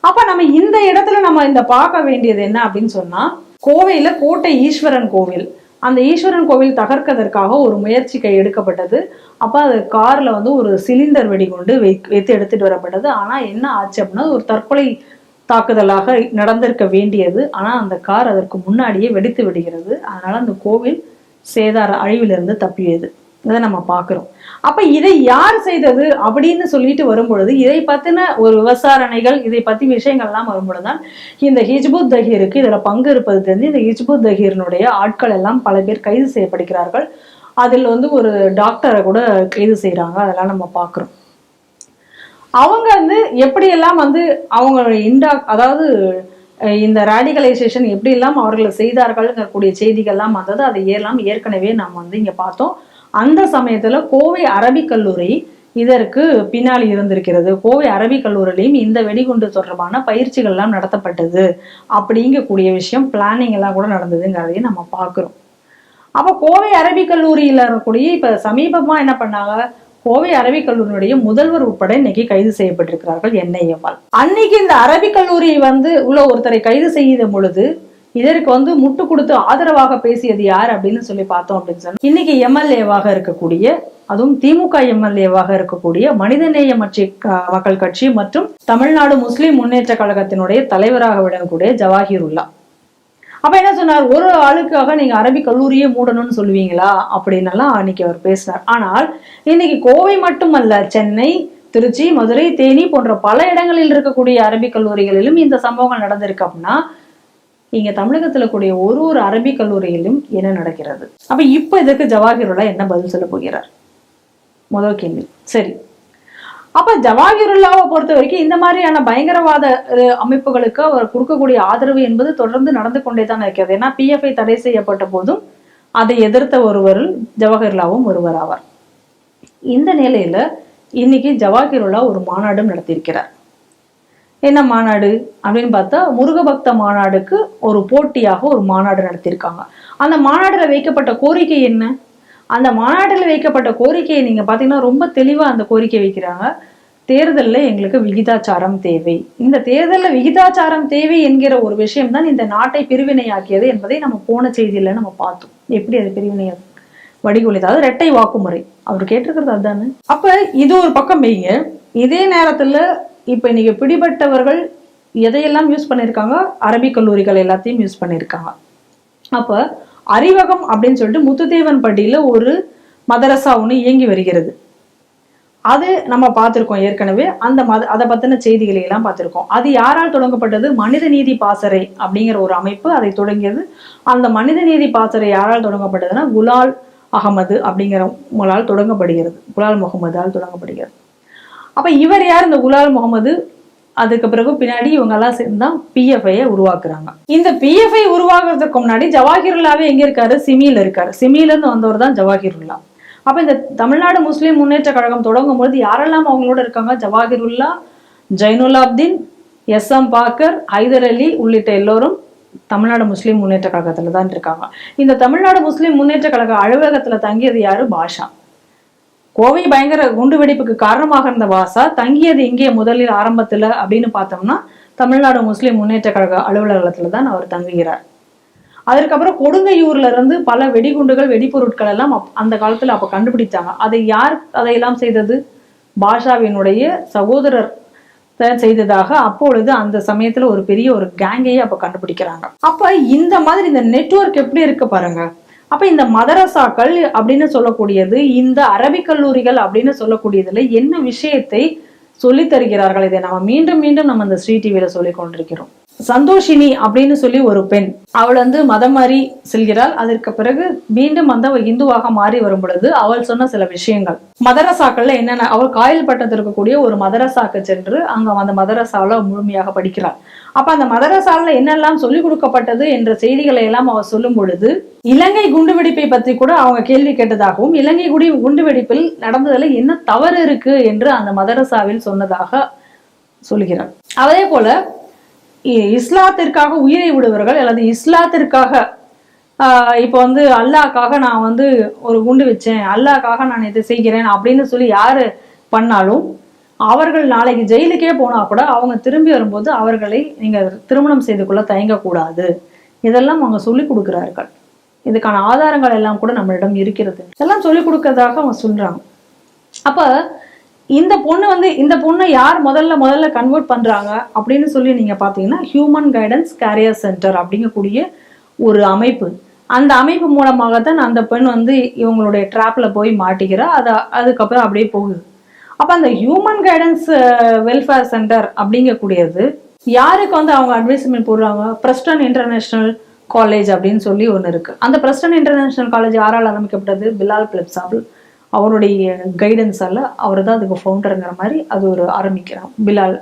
அப்ப நம்ம இந்த இடத்துல நம்ம இந்த பார்க்க வேண்டியது என்ன அப்படின்னு சொன்னா, கோவையில கோட்டை ஈஸ்வரன் கோவில், அந்த ஈஸ்வரன் கோவில் தகர்க்கதற்காக ஒரு முயற்சி எடுக்கப்பட்டது. அப்ப அது கார்ல வந்து ஒரு சிலிண்டர் வெடிகுண்டு வைத்து எடுத்துட்டு வரப்பட்டது. ஆனா என்ன ஆச்சு அப்படின்னா, ஒரு தற்கொலை தாக்குதலாக நடந்திருக்க வேண்டியது. ஆனா அந்த கார் அதற்கு முன்னாடியே வெடித்து விடுகிறது. அதனால அந்த கோவில் சேதார அழிவிலிருந்து தப்பியது. இதை நம்ம பார்க்கிறோம். அப்ப இதை யார் செய்தது அப்படின்னு சொல்லிட்டு வரும்பொழுது இதை பத்தின ஒரு விசாரணைகள், இதை பத்தி விஷயங்கள்லாம் வரும்பொழுதுதான் இந்த ஹிஜ்புத் தஹீருக்கு இதுல பங்கு இருப்பது தெரிஞ்சு இந்த ஹிஜ்புத் தஹீரினுடைய ஆட்கள் எல்லாம் பல பேர் கைது செய்யப்படுகிறார்கள். அதில் ஒரு டாக்டரை கூட கைது செய்யறாங்க. அதெல்லாம் நம்ம பார்க்கிறோம். அவங்க எப்படியெல்லாம் அவங்க அதாவது இந்த ரேடிகலைசேஷன் எப்படி எல்லாம் அவர்களை செய்தார்கள்ங்கக்கூடிய செய்திகள்லாம் வந்தது. அதை ஏற்கனவே நாம் இங்க பார்த்தோம். அந்த சமயத்துல கோவை அரபிக் கல்லூரி இதற்கு பின்னாடி இருந்திருக்கிறது. கோவை அரபிக் கல்லூரியிலையும் இந்த வெடிகுண்டு தொடர்பான பயிற்சிகள் எல்லாம் நடத்தப்பட்டது அப்படிங்கக்கூடிய விஷயம், பிளானிங் எல்லாம் கூட நடந்ததுங்கிறதையும் நம்ம பார்க்கிறோம். அப்ப கோவை அரபிக் கல்லூரியில இருக்கக்கூடிய இப்ப சமீபமா என்ன பண்ணாங்க, கோவை அரபிக் கல்லூரியுடைய முதல்வர் உட்பட இன்னைக்கு கைது செய்யப்பட்டிருக்கிறார்கள் என்ஐஏவால். அன்னைக்கு இந்த அரபிக் கல்லூரி உள்ள ஒருத்தரை கைது செய்த பொழுது இதற்கு முட்டு கொடுத்து ஆதரவாக பேசியது யார் அப்படின்னு சொல்லி பார்த்தோம் அப்படின்னு சொன்னா, இன்னைக்கு எம்எல்ஏவாக இருக்கக்கூடிய, அதுவும் திமுக எம்எல்ஏவாக இருக்கக்கூடிய மனிதநேய மக்கள் கட்சி மற்றும் தமிழ்நாடு முஸ்லிம் முன்னேற்ற கழகத்தினுடைய தலைவராக விடக்கூடிய ஜவாஹிருல்லா. அப்ப என்ன சொன்னார், ஒரு ஆளுக்காக நீங்க அரபிக் கல்லூரியே மூடணும்னு சொல்லுவீங்களா அப்படின்னலாம் அன்னைக்கு அவர் பேசினார். ஆனால் இன்னைக்கு கோவை மட்டுமல்ல, சென்னை, திருச்சி, மதுரை, தேனி போன்ற பல இடங்களில் இருக்கக்கூடிய அரபிக் கல்லூரிகளிலும் இந்த சம்பவங்கள் நடந்திருக்கு. அப்படின்னா இங்க தமிழகத்துல கூடிய ஒரு அரபிக் கல்லூரியிலும் என்ன நடக்கிறது? அப்ப இப்ப இதுக்கு ஜவாஹிருல்லா என்ன பதில் சொல்ல போகிறார்? முதல் கேள்வி. சரி, அப்ப ஜவாஹிருல்லாவை பொறுத்த வரைக்கும் இந்த மாதிரியான பயங்கரவாத அமைப்புகளுக்கு அவர் கொடுக்கக்கூடிய ஆதரவு என்பது தொடர்ந்து நடந்து கொண்டே தான் இருக்கிறது. ஏன்னா PFI தடை செய்யப்பட்ட போதும் அதை எதிர்த்த ஒருவரில் ஜவாஹிருல்லாவும் ஒருவர் ஆவார். இந்த நிலையில இன்னைக்கு ஜவாஹிருல்லா ஒரு மாநாடும் நடத்தியிருக்கிறார். என்ன மாநாடு அப்படின்னு பார்த்தா, முருக பக்த மாநாடுக்கு ஒரு போட்டியாக ஒரு மாநாடு நடத்தியிருக்காங்க. அந்த மாநாடுல வைக்கப்பட்ட கோரிக்கை என்ன? அந்த மாநாட்டில் வைக்கப்பட்ட கோரிக்கையை நீங்க பாத்தீங்கன்னா ரொம்ப தெளிவா அந்த கோரிக்கை வைக்கிறாங்க. தேர்தலில் எங்களுக்கு விகிதாச்சாரம் தேவை. இந்த தேர்தலில் விகிதாச்சாரம் தேவை என்கிற ஒரு விஷயம் தான் இந்த நாட்டை பிரிவினையாக்கியது என்பதை நம்ம போன செய்தியில நம்ம பார்த்தோம். எப்படி அது பிரிவினை வடிகொலி, அதாவது இரட்டை வாக்குமுறை அவர் கேட்டிருக்கிறது அதுதானே. அப்ப இது ஒரு பக்கம் வைங்க. இதே நேரத்துல இப்ப இன்னைக்கு பிடிபட்டவர்கள் எதையெல்லாம் யூஸ் பண்ணியிருக்காங்க? அரபிக் கல்லூரிகள் எல்லாத்தையும் யூஸ் பண்ணியிருக்காங்க. அப்ப அறிவகம் அப்படின்னு சொல்லிட்டு முத்துதேவன் பட்டியில ஒரு மதரசா ஒண்ணு இயங்கி வருகிறது. அது நம்ம பார்த்திருக்கோம் ஏற்கனவே. அதை பத்தின செய்திகளை எல்லாம் பார்த்திருக்கோம். அது யாரால் தொடங்கப்பட்டது? மனித நீதி பாசறை அப்படிங்கிற ஒரு அமைப்பு அதை தொடங்கியது. அந்த மனித நீதி பாசறை யாரால் தொடங்கப்பட்டதுன்னா குலால் அகமது அப்படிங்கிறவங்களால் தொடங்கப்படுகிறது. குலால் முகமதால் தொடங்கப்படுகிறது. அப்ப இவர் யார்? இந்த குலால் முகமது. அதுக்கு பிறகு பின்னாடி இவங்க எல்லாம் சேர்ந்துதான் PFI உருவாக்குறாங்க. இந்த PFI உருவாக்குறதுக்கு முன்னாடி ஜவாஹிருல்லாவே எங்க இருக்காரு? சிமியில இருக்காரு. சிமியில இருந்து வந்தவர் தான் ஜவாஹிருல்லா. அப்ப இந்த தமிழ்நாடு முஸ்லிம் முன்னேற்ற கழகம் தொடங்கும் பொழுது யாரெல்லாம் அவங்களோட இருக்காங்க? ஜவாஹிருல்லா, ஜைனுலாப்தீன், SM பாக்கர், ஹைதர் அலி உள்ளிட்ட எல்லோரும் தமிழ்நாடு முஸ்லிம் முன்னேற்ற கழகத்துல தான் இருக்காங்க. இந்த தமிழ்நாடு முஸ்லிம் முன்னேற்ற கழக அலுவலகத்துல தங்கியது யாரு? பாஷா. கோவை பயங்கர குண்டு வெடிப்புக்கு காரணமாக இருந்த பாஷா தங்கியது இங்கே முதலில் ஆரம்பத்துல அப்படின்னு பார்த்தோம்னா தமிழ்நாடு முஸ்லிம் முன்னேற்ற கழக அலுவலகத்துல தான் அவர் தங்குகிறார். அதற்கப்புறம் கொடுங்கையூர்ல இருந்து பல வெடிகுண்டுகள், வெடிப்பொருட்கள் எல்லாம் அந்த காலத்துல அப்ப கண்டுபிடிச்சாங்க. அதை யார் அதையெல்லாம் செய்தது? பாஷாவினுடைய சகோதரர் செய்ததாக அப்பொழுது அந்த சமயத்துல ஒரு பெரிய ஒரு கேங்கையே அப்ப கண்டுபிடிக்கிறாங்க. அப்ப இந்த மாதிரி இந்த நெட்வொர்க் எப்படி இருக்கு பாருங்க. அப்ப இந்த மதரசாக்கள் அப்படின்னு சொல்லக்கூடியது, இந்த அரபிக் கல்லூரிகள் அப்படின்னு சொல்லக்கூடியதுல என்ன விஷயத்தை சொல்லி தருகிறார்கள்? இதை நம்ம மீண்டும் மீண்டும் நம்ம இந்த ஸ்ரீ டிவியில சொல்லி கொண்டிருக்கிறோம். சந்தோஷினி அப்படின்னு சொல்லி ஒரு பெண், அவள் மதம் மாறி செல்கிறாள். அதற்கு பிறகு மீண்டும் அவள் இந்துவாக மாறி வரும் பொழுது அவள் சொன்ன சில விஷயங்கள் மதரசாக்கள்ல என்னென்ன, அவள் காயல் பட்டத்தில் இருக்கக்கூடிய ஒரு மதரசாக்கு சென்று அங்க அந்த மதரசால முழுமையாக படிக்கிறாள். அப்ப அந்த மதரசால என்னெல்லாம் சொல்லிக் கொடுக்கப்பட்டது என்ற செய்திகளை எல்லாம் அவள் சொல்லும் பொழுது இலங்கை குண்டுவெடிப்பை பற்றி கூட அவங்க கேள்வி கேட்டதாகவும், இலங்கை குண்டுவெடிப்பில் நடந்ததுல என்ன தவறு இருக்கு என்று அந்த மதரசாவில் சொன்னதாக சொல்கிறார். அதே போல இஸ்லாத்திற்காக உயிரை விடுவர்கள் அல்லது இஸ்லாத்திற்காக இப்போ அல்லாஹ்க்காக நான் ஒரு குண்டு வச்சேன், அல்லாஹ்க்காக நான் இதை செய்கிறேன் அப்படின்னு சொல்லி யாரு பண்ணாலும் அவர்கள் நாளைக்கு ஜெயிலுக்கே போனா கூட அவங்க திரும்பி வரும்போது அவர்களை நீங்க திருமணம் செய்து கொள்ள தயங்கக்கூடாது. இதெல்லாம் அவங்க சொல்லிக் கொடுக்கிறார்கள். இதுக்கான ஆதாரங்கள் எல்லாம் கூட நம்மளிடம் இருக்கிறது. இதெல்லாம் சொல்லிக் கொடுக்கறதாக அவங்க சொல்றாங்க. அப்ப இந்த பொண்ணை யார் முதல்ல கன்வெர்ட் பண்றாங்க அப்படின்னு சொல்லி நீங்க பாத்தீங்கன்னா ஹியூமன் கைடன்ஸ் கேரியர் சென்டர் அப்படிங்கக்கூடிய ஒரு அமைப்பு. அந்த அமைப்பு மூலமாகத்தான் அந்த பெண் வந்து இவங்களுடைய ட்ராப்ல போய் மாட்டிக்கிறா. அதுக்கப்புறம் அப்படியே போகுது. அப்ப அந்த ஹியூமன் கைடன்ஸ் வெல்ஃபேர் சென்டர் அப்படிங்கக்கூடியது யாருக்கு வந்து அவங்க அட்வைஸ்மெண்ட் போடுறாங்க? பிரஸ்டன் இன்டர்நேஷனல் காலேஜ் அப்படின்னு சொல்லி ஒன்று இருக்கு. அந்த பிரஸ்டன் இன்டர்நேஷனல் காலேஜ் யாரால் ஆரம்பிக்கப்பட்டது? பிலால் பிலிப்ஸால் அவருடைய கைடன்ஸால. அவர் தான் அதுக்கு ஃபவுண்டருங்கிற மாதிரி அது ஒரு ஆரம்பிக்கிறான் பிலால்.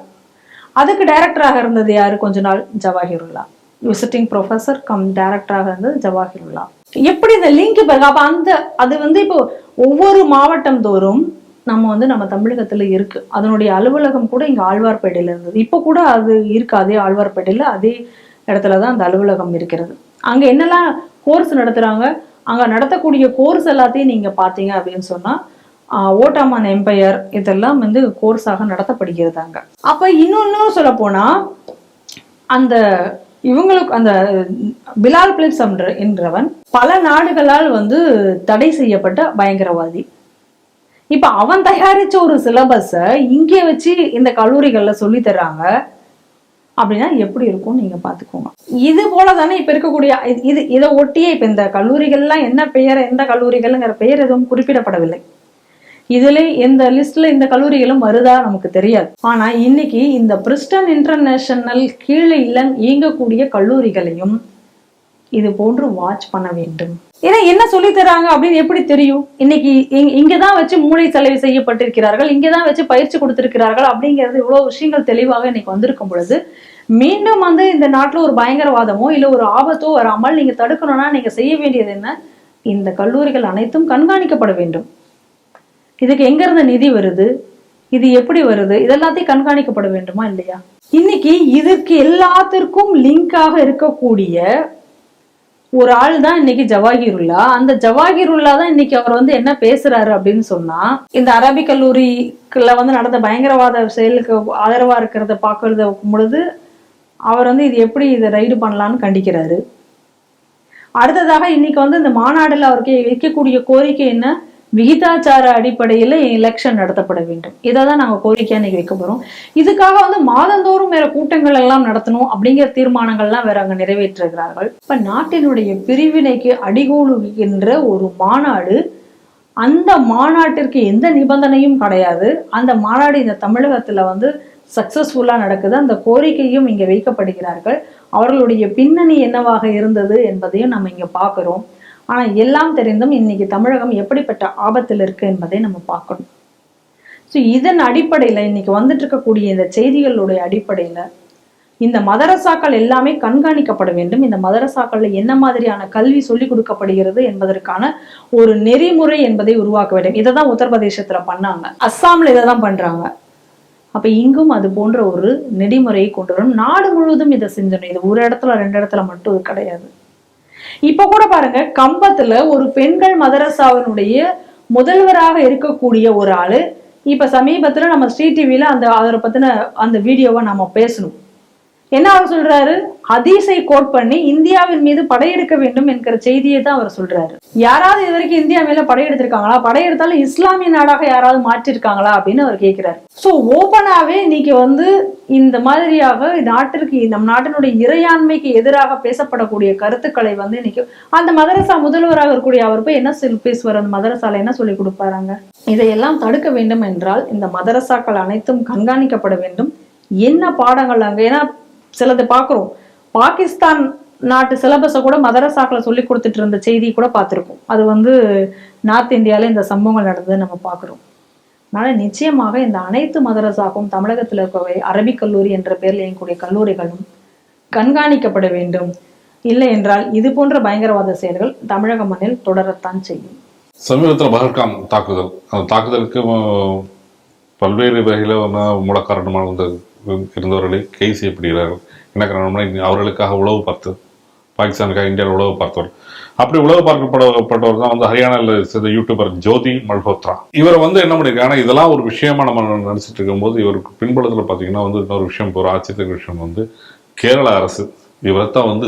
அதுக்கு டைரக்டராக இருந்தது யாரு? கொஞ்ச நாள் ஜவாஹிருல்லா. விசிட்டிங் ப்ரொஃபஸர் கம் டைரக்டராக இருந்தது ஜவாஹிருல்லா. எப்படி இந்த லிங்க் பாருங்க. அப்ப அது வந்து இப்போ ஒவ்வொரு மாவட்டம் தோறும் நம்ம தமிழகத்துல இருக்கு. அதனுடைய அலுவலகம் கூட இங்க ஆழ்வார்பேட்டையில இருந்தது. இப்போ கூட அது இருக்கு. அதே ஆழ்வார்பேட்டையில அதே இடத்துலதான் அந்த அலுவலகம் இருக்கிறது. அங்க என்னெல்லாம் கோர்ஸ் நடத்துறாங்க, அங்க நடத்தக்கூடிய கோர்ஸ் எல்லாத்தையும் நீங்க பாத்தீங்க அப்படின்னு சொன்னா ஓட்டோமன் எம்பையர் இதெல்லாம் வந்து கோர்ஸாக நடத்தப்படுகிறது அங்க. அப்ப இன்னொன்னு சொல்ல போனா அந்த இவங்களுக்கு அந்த பிலால் பிலிப்ஸ் என்றவன் பல நாடுகளால் வந்து தடை செய்யப்பட்ட பயங்கரவாதி. இப்ப அவன் தயாரிச்ச ஒரு சிலபஸ இங்கே வச்சு இந்த கல்லூரிகள்ல சொல்லி தர்றாங்க அப்படின்னா எப்படி இருக்கும் நீங்க பாத்துக்கோங்க. இது போலதானே இப்ப இருக்கக்கூடிய இதை ஒட்டியே இப்ப இந்த கல்லூரிகள்லாம் என்ன பெயர், எந்த கல்லூரிகள்ங்கிற பெயர் எதுவும் குறிப்பிடப்படவில்லை. இதுல எந்த லிஸ்ட்ல இந்த கல்லூரிகளும் வருதா நமக்கு தெரியாது. ஆனா இன்னைக்கு இந்த பிரிஸ்டன் இன்டர்நேஷனல் கீழே இயங்கக்கூடிய கல்லூரிகளையும் இது போன்று வாட்ச் பண்ண வேண்டும். ஏன்னா என்ன சொல்லி தராங்க அப்படின்னு எப்படி தெரியும்? இன்னைக்கு இங்கதான் வச்சு மூளை செலவு செய்யப்பட்டிருக்கிறார்கள், இங்கதான் வச்சு பயிற்சி கொடுத்திருக்கிறார்கள் அப்படிங்கிறது இவ்வளவு விஷயங்கள் தெளிவாக இன்னைக்கு வந்திருக்கும் பொழுது மீண்டும் வந்து இந்த நாட்டுல ஒரு பயங்கரவாதமோ இல்ல ஒரு ஆபத்தோ வராமல் நீங்க தடுக்கணும்னா நீங்க செய்ய வேண்டியது என்ன? இந்த கல்லூரிகள் அனைத்தும் கண்காணிக்கப்பட வேண்டும். இதுக்கு எங்க இருந்து நிதி வருது, இது எப்படி வருது, இதெல்லாத்தையும் கண்காணிக்கப்பட வேண்டுமா இல்லையா? இன்னைக்கு இதற்கு எல்லாத்திற்கும் லிங்காக இருக்கக்கூடிய ஒரு ஆள் தான் இன்னைக்கு ஜவாஹிருல்லா. அந்த ஜவாஹிருல்லா தான் இன்னைக்கு அவர் வந்து என்ன பேசுறாரு அப்படின்னு சொன்னா, இந்த அரபிக் கல்லூரிக்குள்ள வந்து நடந்த பயங்கரவாத செயலுக்கு ஆதரவா இருக்கிறத பாக்குறத பொழுது அவர் வந்து இது எப்படி இதை ரைடு பண்ணலான்னு கண்டிக்கிறாரு. அடுத்ததாக இன்னைக்கு வந்து இந்த மாநாடுல அவருக்கு வைக்கக்கூடிய கோரிக்கை என்ன? விகிதாச்சார அடிப்படையில எலெக்ஷன் நடத்தப்பட வேண்டும். இதைதான் நாங்க கோரிக்கையா இன்னைக்கு வைக்க போறோம். இதுக்காக வந்து மாதந்தோறும் வேற கூட்டங்கள் எல்லாம் நடத்தணும் அப்படிங்கிற தீர்மானங்கள்லாம் வேற அங்க நிறைவேற்றுகிறார்கள். இப்ப நாட்டினுடைய பிரிவினைக்கு அடிகோலுகின்ற ஒரு மாநாடு, அந்த மாநாட்டிற்கு எந்த நிபந்தனையும் கிடையாது. அந்த மாநாடு இந்த தமிழகத்துல வந்து சக்சஸ்ஃபுல்லா நடக்குது. அந்த கோரிக்கையும் இங்க வைக்கப்படுகிறார்கள். அவர்களுடைய பின்னணி என்னவாக இருந்தது என்பதையும் நம்ம இங்க பாக்குறோம். ஆனா எல்லாம் தெரிந்தும் இன்னைக்கு தமிழகம் எப்படிப்பட்ட ஆபத்தில் இருக்கு என்பதை நம்ம பார்க்கணும். ஸோ இதன் அடிப்படையில இன்னைக்கு வந்துட்டு இருக்கக்கூடிய இந்த செய்திகளுடைய அடிப்படையில இந்த மதரசாக்கள் எல்லாமே கண்காணிக்கப்பட வேண்டும். இந்த மதரசாக்கள்ல என்ன மாதிரியான கல்வி சொல்லிக் கொடுக்கப்படுகிறது என்பதற்கான ஒரு நெறிமுறை என்பதை உருவாக்க வேண்டும். இதை தான் உத்தரப்பிரதேசத்துல பண்ணாங்க, அஸ்ஸாம்ல இதை தான் பண்றாங்க. அப்ப இங்கும் அது போன்ற ஒரு நெறிமுறையை கொண்டு வரணும். நாடு முழுவதும் இதை செஞ்சணும். இது ஒரு இடத்துல ரெண்டு இடத்துல மட்டும் இது கிடையாது. இப்ப கூட பாருங்க, கம்பத்துல ஒரு பெண்கள் மதரசாவினுடைய முதல்வராக இருக்கக்கூடிய ஒரு ஆளு இப்ப சமீபத்துல நம்ம ஸ்ரீ டிவில அதை பத்தின அந்த வீடியோவை நம்ம பேசணும். என்ன அவர் சொல்றாரு? ஹதீஸை கோட் பண்ணி இந்தியாவின் மீது படையெடுக்க வேண்டும் என்கிற செய்தியை தான் அவர் சொல்றாரு. யாராவது இது வரைக்கும் இந்தியா மேல படையெடுத்திருக்காங்களா? படையெடுத்தாலும் இஸ்லாமிய நாடாக யாராவது மாற்றிருக்காங்களா அப்படின்னு அவர் கேட்கிறாரு. சோ ஓபனாவே இன்னைக்கு வந்து இந்த மாதிரியாக நாட்டிற்கு, நம் நாட்டினுடைய இறையாண்மைக்கு எதிராக பேசப்படக்கூடிய கருத்துக்களை வந்து இன்னைக்கு அந்த மதரசா முதல்வராக இருக்கக்கூடிய அவர் போய் என்ன பேசுவார்? அந்த மதரசால என்ன சொல்லி கொடுப்பாராங்க? இதையெல்லாம் தடுக்க வேண்டும் என்றால் இந்த மதரசாக்கள் அனைத்தும் கண்காணிக்கப்பட வேண்டும். என்ன பாடங்கள் அங்க, ஏன்னா சிலது பாக்குறோம், பாகிஸ்தான் நாட்டு சிலபஸை கூட மதரசாக்களை சொல்லி கொடுத்துட்டு இருந்த செய்தி கூட பார்த்திருக்கோம். அது வந்து நார்த் இந்தியால இந்த சம்பவங்கள் நடந்தது நம்ம பாக்குறோம். அதனால நிச்சயமாக இந்த அனைத்து மதரசாக்கும் தமிழகத்தில் இருக்கக்கூடிய அரபிக் கல்லூரி என்ற பெயரில் இயங்கக்கூடிய கல்லூரிகளும் கண்காணிக்கப்பட வேண்டும். இல்லை என்றால் இது போன்ற பயங்கரவாத செயல்கள் தமிழக மண்ணில் தொடரத்தான் செய்யும். சமீபத்தில் பஹல்காம் தாக்குதல், அந்த தாக்குதலுக்கு பல்வேறு வகையில் மூல காரணமாக இருந்தவர்களை கைது செய்யப்படுகிறார்கள். என்ன காரணம்னா அவர்களுக்காக உளவு பார்த்து, பாகிஸ்தானுக்காக இந்தியாவில் உளவு பார்த்தவர். அப்படி உளவு பார்க்கப்பட்டவர் தான் வந்து ஹரியானாவில் சேர்ந்த யூடியூபர் ஜோதி மல்ஹோத்ரா. இவர் வந்து என்ன பண்ணியிருக்காங்கன்னா, இதெல்லாம் ஒரு விஷயமா நம்ம நினைச்சிட்டு இருக்கும்போது இவருக்கு பின்புலத்தில் பார்த்தீங்கன்னா வந்து இன்னொரு விஷயம், ஒரு ஆச்சரியத்திற்கு விஷயம் வந்து கேரள அரசு இவரைத்தான் வந்து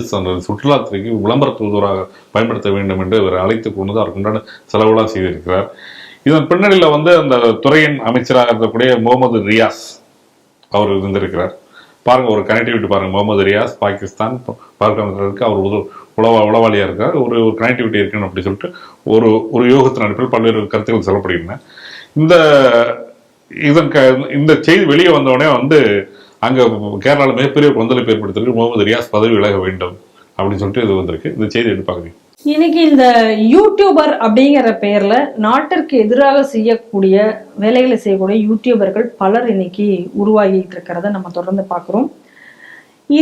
சுற்றுலாத்துறைக்கு விளம்பர தூதுவராக பயன்படுத்த வேண்டும் என்று இவர் அழைத்து கொண்டு அவருக்கு உண்டான செலவுலாம் செய்திருக்கிறார். இதன் பின்னணியில் வந்து அந்த துறையின் அமைச்சராக இருக்கக்கூடிய முகமது ரியாஸ் அவர் இருந்திருக்கிறார். பாருங்க, ஒரு கனெக்டிவிட்டி பாருங்க. முகமது ரியாஸ் பாகிஸ்தான் பார்க்க அவர் உளவாளியா இருக்கார், ஒரு கனெக்டிவிட்டி இருக்குன்னு அப்படி சொல்லிட்டு ஒரு யோகத்தின் அடிப்பில் பல்வேறு கருத்துக்கள் சொல்லப்படுகின்றன. இந்த செய்தி வெளியே வந்தோடனே வந்து அங்க கேரளாவில் மிகப்பெரிய கொந்தளிப்பு ஏற்படுத்திருக்கு. முகமது ரியாஸ் பதவி விலக வேண்டும் அப்படின்னு சொல்லிட்டு இது வந்திருக்கு. இந்த செய்தி எப்படி பாக்குறீங்க? இன்னைக்கு இந்த யூடியூபர் அப்படிங்கிற பெயர்ல நாட்டிற்கு எதிராக செய்யக்கூடிய வேலைகளை செய்யக்கூடிய யூடியூபர்கள் பலர் இன்னைக்கு உருவாகிட்டு இருக்கிறத நம்ம தொடர்ந்து பார்க்கிறோம்.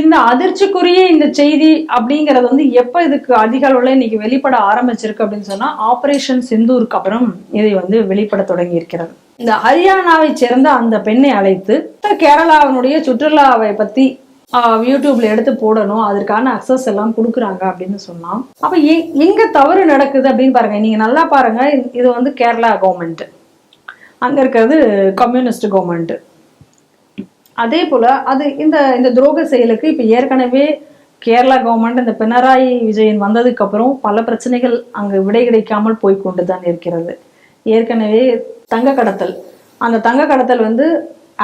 இந்த அதிர்ச்சிக்குரிய இந்த செய்தி அப்படிங்கிறது வந்து எப்ப இதுக்கு அதிக அளவுல இன்னைக்கு வெளிப்பட ஆரம்பிச்சிருக்கு அப்படின்னு சொன்னா, ஆபரேஷன் சிந்தூருக்கு அப்புறம் இதை வந்து வெளிப்பட தொடங்கி இருக்கிறது. இந்த ஹரியானாவை சேர்ந்த அந்த பெண்ணை அழைத்து கேரளாவினுடைய சுற்றுலாவை பத்தி யூடியூப்ல எடுத்து போடணும், அதற்கான அக்சஸ் எல்லாம் கொடுக்குறாங்க அப்படின்னு சொன்னா, அப்ப எங்க தவறு நடக்குது அப்படின்னு பாருங்க. நீங்க நல்லா பாருங்க, இது வந்து கேரளா கவர்மெண்ட், அங்க இருக்கிறது கம்யூனிஸ்ட் கவர்மெண்ட். அதே போல அது இந்த துரோக செயலுக்கு இப்ப ஏற்கனவே கேரளா கவர்மெண்ட் இந்த பினராயி விஜயன் வந்ததுக்கு அப்புறம் பல பிரச்சனைகள் அங்கு விடை கிடைக்காமல் போய்கொண்டுதான் இருக்கிறது. ஏற்கனவே தங்க கடத்தல், அந்த தங்க கடத்தல் வந்து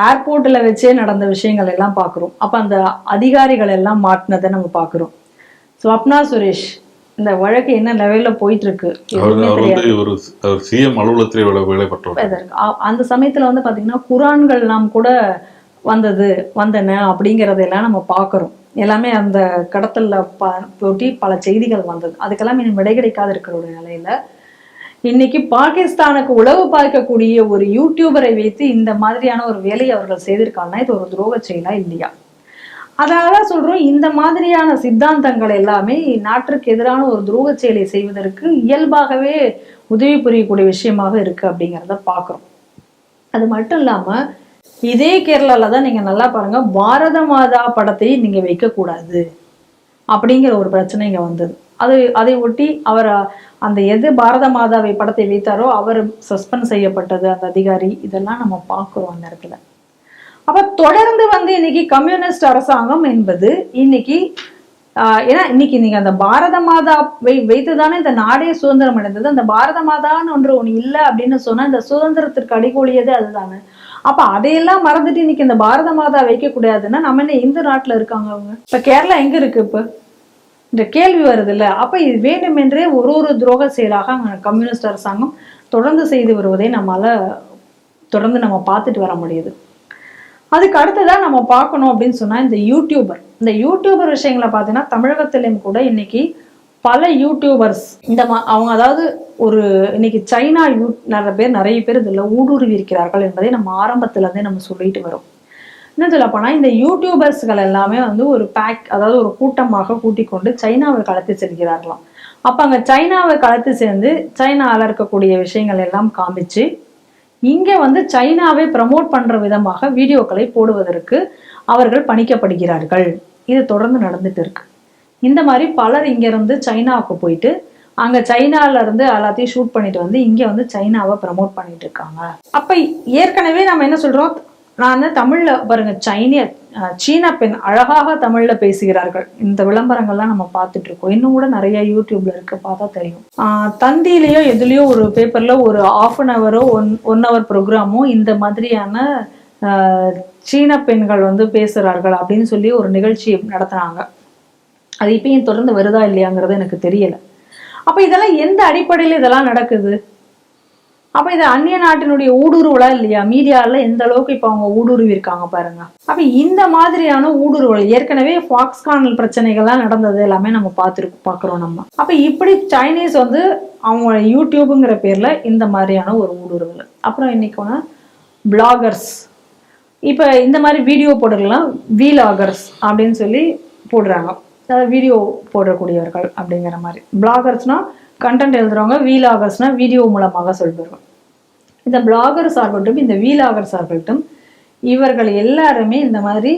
ஏர்போர்ட்ல வச்சே நடந்த விஷயங்கள் எல்லாம் பாக்குறோம். அப்ப அந்த அதிகாரிகள் எல்லாம் மாட்டினதை நம்ம பாக்குறோம். ஸ்வப்னா சுரேஷ் இந்த வழக்கு என்ன லெவல்ல போயிட்டு இருக்கு, அந்த சமயத்துல வந்து பாத்தீங்கன்னா குரான்கள் எல்லாம் கூட வந்தன அப்படிங்கறதெல்லாம் நம்ம பாக்குறோம். எல்லாமே அந்த கடத்தல்ல போட்டி பல செய்திகள் வந்தது. அதுக்கெல்லாம் இன்னும் விடை கிடைக்காது இருக்கிற ஒரு நிலையில இன்னைக்கு பாகிஸ்தானுக்கு உளவு பார்க்கக்கூடிய ஒரு யூடியூபரை வைத்து இந்த மாதிரியான ஒரு வேலையை அவர்கள் செய்திருக்காங்கன்னா இது ஒரு துரோக செயலா இல்லையா? அதனாலதான் சொல்றோம், இந்த மாதிரியான சித்தாந்தங்கள் எல்லாமே நாட்டிற்கு எதிரான ஒரு துரோக செயலை செய்வதற்கு இயல்பாகவே உதவி புரியக்கூடிய விஷயமாக இருக்கு அப்படிங்கிறத பாக்குறோம். அது மட்டும் இல்லாம இதே கேரளால தான் நீங்க நல்லா பாருங்க, பாரத மாதா படத்தை நீங்க வைக்க கூடாது அப்படிங்கிற ஒரு பிரச்சனை இங்க வந்தது. அதை ஒட்டி அவர் அந்த எது பாரத மாதாவை படத்தை வைத்தாரோ அவர் சஸ்பெண்ட் செய்யப்பட்டது அந்த அதிகாரி. இதெல்லாம் நம்ம பார்க்கிறோம் அந்த இடத்துல. அப்ப தொடர்ந்து வந்து இன்னைக்கு கம்யூனிஸ்ட் அரசாங்கம் என்பது இன்னைக்கு ஏன்னா இன்னைக்கு நீங்க அந்த பாரத மாதா வைத்துதானே இந்த நாடே சுதந்திரம் அடைந்தது. அந்த பாரத மாதான்னு ஒன்று இல்லை அப்படின்னு சொன்னா இந்த சுதந்திரத்திற்கு அடிகோலியதே அதுதானே. அப்ப அதையெல்லாம் மறந்துட்டு இன்னைக்கு இந்த பாரத மாதா வைக்க கூடாதுன்னா நம்ம என்ன எந்த நாட்டுல இருக்காங்க அவங்க? இப்ப கேரளா எங்க இருக்கு இப்ப இந்த கேள்வி வருது இல்ல. அப்ப இது வேண்டுமென்றே ஒரு துரோக செயலாக அங்க கம்யூனிஸ்ட் அரசாங்கம் தொடர்ந்து செய்து வருவதை நம்மளால தொடர்ந்து நம்ம பார்த்துட்டு வர முடியுது. அதுக்கு அடுத்ததான் நம்ம பார்க்கணும் அப்படின்னு சொன்னா இந்த யூடியூபர் விஷயங்களை பார்த்தீங்கன்னா தமிழகத்திலும் கூட இன்னைக்கு பல யூடியூபர்ஸ் அவங்க அதாவது இன்னைக்கு சைனா நிறைய பேர் இதுல ஊடுருவி இருக்கிறார்கள் என்பதை நம்ம ஆரம்பத்துல இருந்தே நம்ம சொல்லிட்டு வரோம். என்ன சொல்ல போனா இந்த யூடியூபர்ஸ்கள் எல்லாமே வந்து ஒரு அதாவது ஒரு கூட்டமாக கூட்டிக் கொண்டு சைனாவை கலத்து செல்கிறார்களாம். அப்ப அங்க சைனாவை கலத்து சேர்ந்து சைனால இருக்கக்கூடிய விஷயங்கள் எல்லாம் காமிச்சு இங்க வந்து சைனாவை ப்ரமோட் பண்ற விதமாக வீடியோக்களை போடுவதற்கு அவர்கள் பணிக்கப்படுகிறார்கள். இது தொடர்ந்து நடந்துட்டு இருக்கு. இந்த மாதிரி பலர் இங்க இருந்து சைனாவுக்கு போயிட்டு அங்க சைனால இருந்து எல்லாத்தையும் ஷூட் பண்ணிட்டு வந்து இங்க வந்து சைனாவை ப்ரமோட் பண்ணிட்டு இருக்காங்க. அப்ப ஏற்கனவே நம்ம என்ன சொல்றோம், நான் தமிழ்ல பாருங்க, சீனா பெண் அழகாக தமிழ்ல பேசுகிறார்கள். இந்த விளம்பரங்கள்லாம் நம்ம பார்த்துட்டு இருக்கோம். இன்னும் கூட நிறைய யூடியூப்ல இருக்கு, பார்த்தா தெரியும். தந்தியிலயோ எதுலயோ ஒரு பேப்பர்ல ஒரு 1/2 hour 1 hour ப்ரோக்ராமோ இந்த மாதிரியான சீன பெண்கள் வந்து பேசுறார்கள் அப்படின்னு சொல்லி ஒரு நிகழ்ச்சி நடத்தினாங்க. அது இப்பயும் தொடர்ந்து வருதா இல்லையாங்கிறது எனக்கு தெரியல. அப்ப இதெல்லாம் எந்த அடிப்படையில இதெல்லாம் நடக்குது? அப்ப இது அந்நிய நாட்டினுடைய ஊடுருவலா இல்லையா? மீடியால எந்த அளவுக்கு இப்ப அவங்க ஊடுருவி இருக்காங்க பாருங்க. அப்ப இந்த மாதிரியான ஊடுருவல் ஏற்கனவே ஃபாக்ஸ்கான் பிரச்சனைகள்லாம் நடந்தது எல்லாமே நம்ம பாக்குறோம் நம்ம. அப்ப இப்படி சைனீஸ் வந்து அவங்க யூடியூப்ங்கிற பேர்ல இந்த மாதிரியான ஒரு ஊடுருவல். அப்புறம் இன்னைக்கு பிளாகர்ஸ் இப்ப இந்த மாதிரி வீடியோ போடுறதுலாம் வீலாகர்ஸ் அப்படின்னு சொல்லி போடுறாங்க. அதாவது வீடியோ போடக்கூடியவர்கள் அப்படிங்கிற மாதிரி. பிளாகர்ஸ்னா கண்டென்ட் எழுதுறவங்க, வீலாகர்ஸ்னா வீடியோ மூலமாக சொல்வார்கள். இந்த பிளாகர்ஸ் ஆகட்டும் இந்த வீலாகர்ஸ் ஆகட்டும் இவர்கள் எல்லாருமே இந்த மாதிரி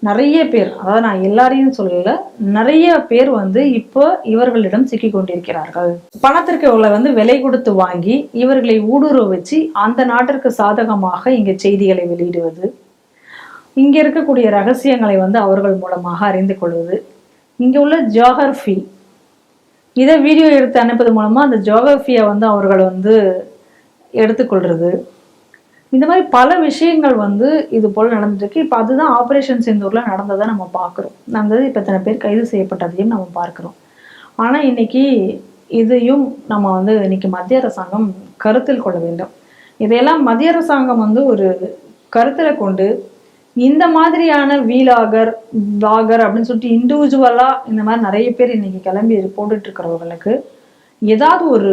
நிறைய பேர், அதாவது நான் எல்லாரையும் சொல்லல, நிறைய பேர் வந்து இப்போ இவர்களிடம் சிக்கி கொண்டிருக்கிறார்கள். பணத்திற்கு இவர்களை வந்து விலை கொடுத்து வாங்கி இவர்களை ஊடுருவ வச்சு அந்த நாட்டிற்கு சாதகமாக இங்க செய்திகளை வெளியிடுவது, இங்க இருக்கக்கூடிய ரகசியங்களை வந்து அவர்கள் மூலமாக அறிந்து கொள்வது, இங்க உள்ள ஜியோகிராஃபி இதை வீடியோ எடுத்து அனுப்புறது மூலமா அந்த ஜியோகிராஃபியை வந்து அவர்கள் வந்து எடுத்துக்கொள்றது, இந்த மாதிரி பல விஷயங்கள் வந்து இது போல் நடந்துருக்கு. இப்போ அதுதான் ஆப்ரேஷன் சிந்தூரில் நடந்ததை நம்ம பார்க்குறோம். நடந்தது இப்போ இத்தனை பேர் கைது செய்யப்பட்டதையும் நம்ம பார்க்குறோம். ஆனால் இன்னைக்கு இதையும் நம்ம வந்து இன்னைக்கு மத்திய அரசாங்கம் கருத்தில் கொள்ள வேண்டும். இதையெல்லாம் மத்திய அரசாங்கம் வந்து ஒரு கருத்தில் கொண்டு இந்த மாதிரியான பிளாகர் அப்படின்னு சொல்லிட்டு இண்டிவிஜுவலாக இந்த மாதிரி நிறைய பேர் இன்னைக்கு கிளம்பி போட்டுட்டு இருக்கிறவர்களுக்கு ஏதாவது ஒரு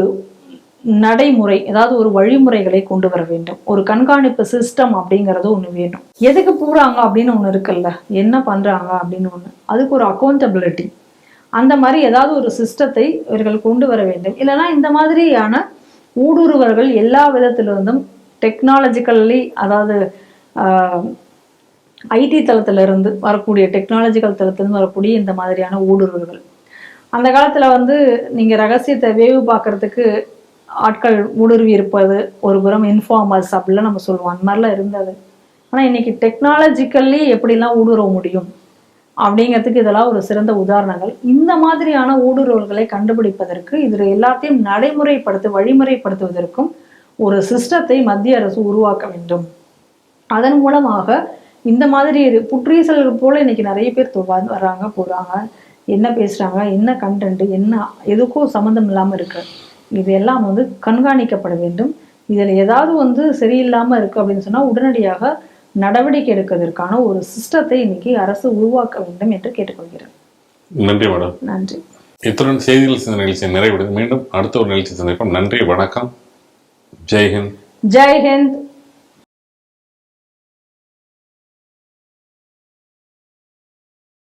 நடைமுறை, ஏதாவது ஒரு வழிமுறைகளை கொண்டு வர வேண்டும். ஒரு கண்காணிப்பு சிஸ்டம் அப்படிங்கிறது ஒன்று வேணும். எதுக்கு போறாங்க அப்படின்னு ஒன்று இருக்குல்ல, என்ன பண்றாங்க அப்படின்னு ஒன்று, அதுக்கு ஒரு அக்கௌண்டபிலிட்டி, அந்த மாதிரி ஏதாவது ஒரு சிஸ்டத்தை இவர்கள் கொண்டு வர வேண்டும். இல்லைன்னா இந்த மாதிரியான ஊடுருவர்கள் எல்லா விதத்திலிருந்தும் டெக்னாலஜிக்கல்லி, அதாவது ஐடி தளத்திலிருந்து வரக்கூடிய, டெக்னாலஜிக்கல் தளத்திலிருந்து வரக்கூடிய இந்த மாதிரியான ஊடுருவர்கள், அந்த காலத்தில் வந்து நீங்கள் ரகசியத்தை வேவு பார்க்கறதுக்கு ஆட்கள் ஊடுருவி இருப்பது ஒரு புறம், இன்ஃபார்மர்ஸ் அப்படிலாம் நம்ம சொல்லுவோம், அந்த மாதிரிலாம் இருந்தது. ஆனால் இன்னைக்கு டெக்னாலஜிக்கல்லி எப்படிலாம் ஊடுருவ முடியும் அப்படிங்கிறதுக்கு இதெல்லாம் ஒரு சிறந்த உதாரணங்கள். இந்த மாதிரியான ஊடுருவல்களை கண்டுபிடிப்பதற்கு, இதில் எல்லாத்தையும் வழிமுறைப்படுத்துவதற்கும் ஒரு சிஸ்டத்தை மத்திய அரசு உருவாக்க வேண்டும். அதன் மூலமாக இந்த மாதிரி புற்றீசல்கள் போல இன்னைக்கு நிறைய பேர் வர்றாங்க போறாங்க, என்ன பேசுறாங்க, என்ன கண்டென்ட், என்ன எதுக்கும் சம்மந்தம் இல்லாமல் இருக்கு, இதெல்லாம் வந்து கண்காணிக்கப்பட வேண்டும். இதில் ஏதாவது வந்து சரியில்லாமல் இருக்கு அப்படின்னு சொன்னால் உடனடியாக நடவடிக்கை எடுப்பதற்கான ஒரு சிஸ்டத்தை இன்னைக்கு அரசு உருவாக்க வேண்டும் என்று கேட்டுக்கொள்கிறேன். நன்றி மேடம். நன்றி. இத்துடன் செய்திகள் சிந்த நிகழ்ச்சி நிறைவடைது. மீண்டும் அடுத்த ஒரு நிகழ்ச்சி சந்திப்போம். நன்றி, வணக்கம். ஜெய்ஹிந்த். ஜெய்ஹிந்த்.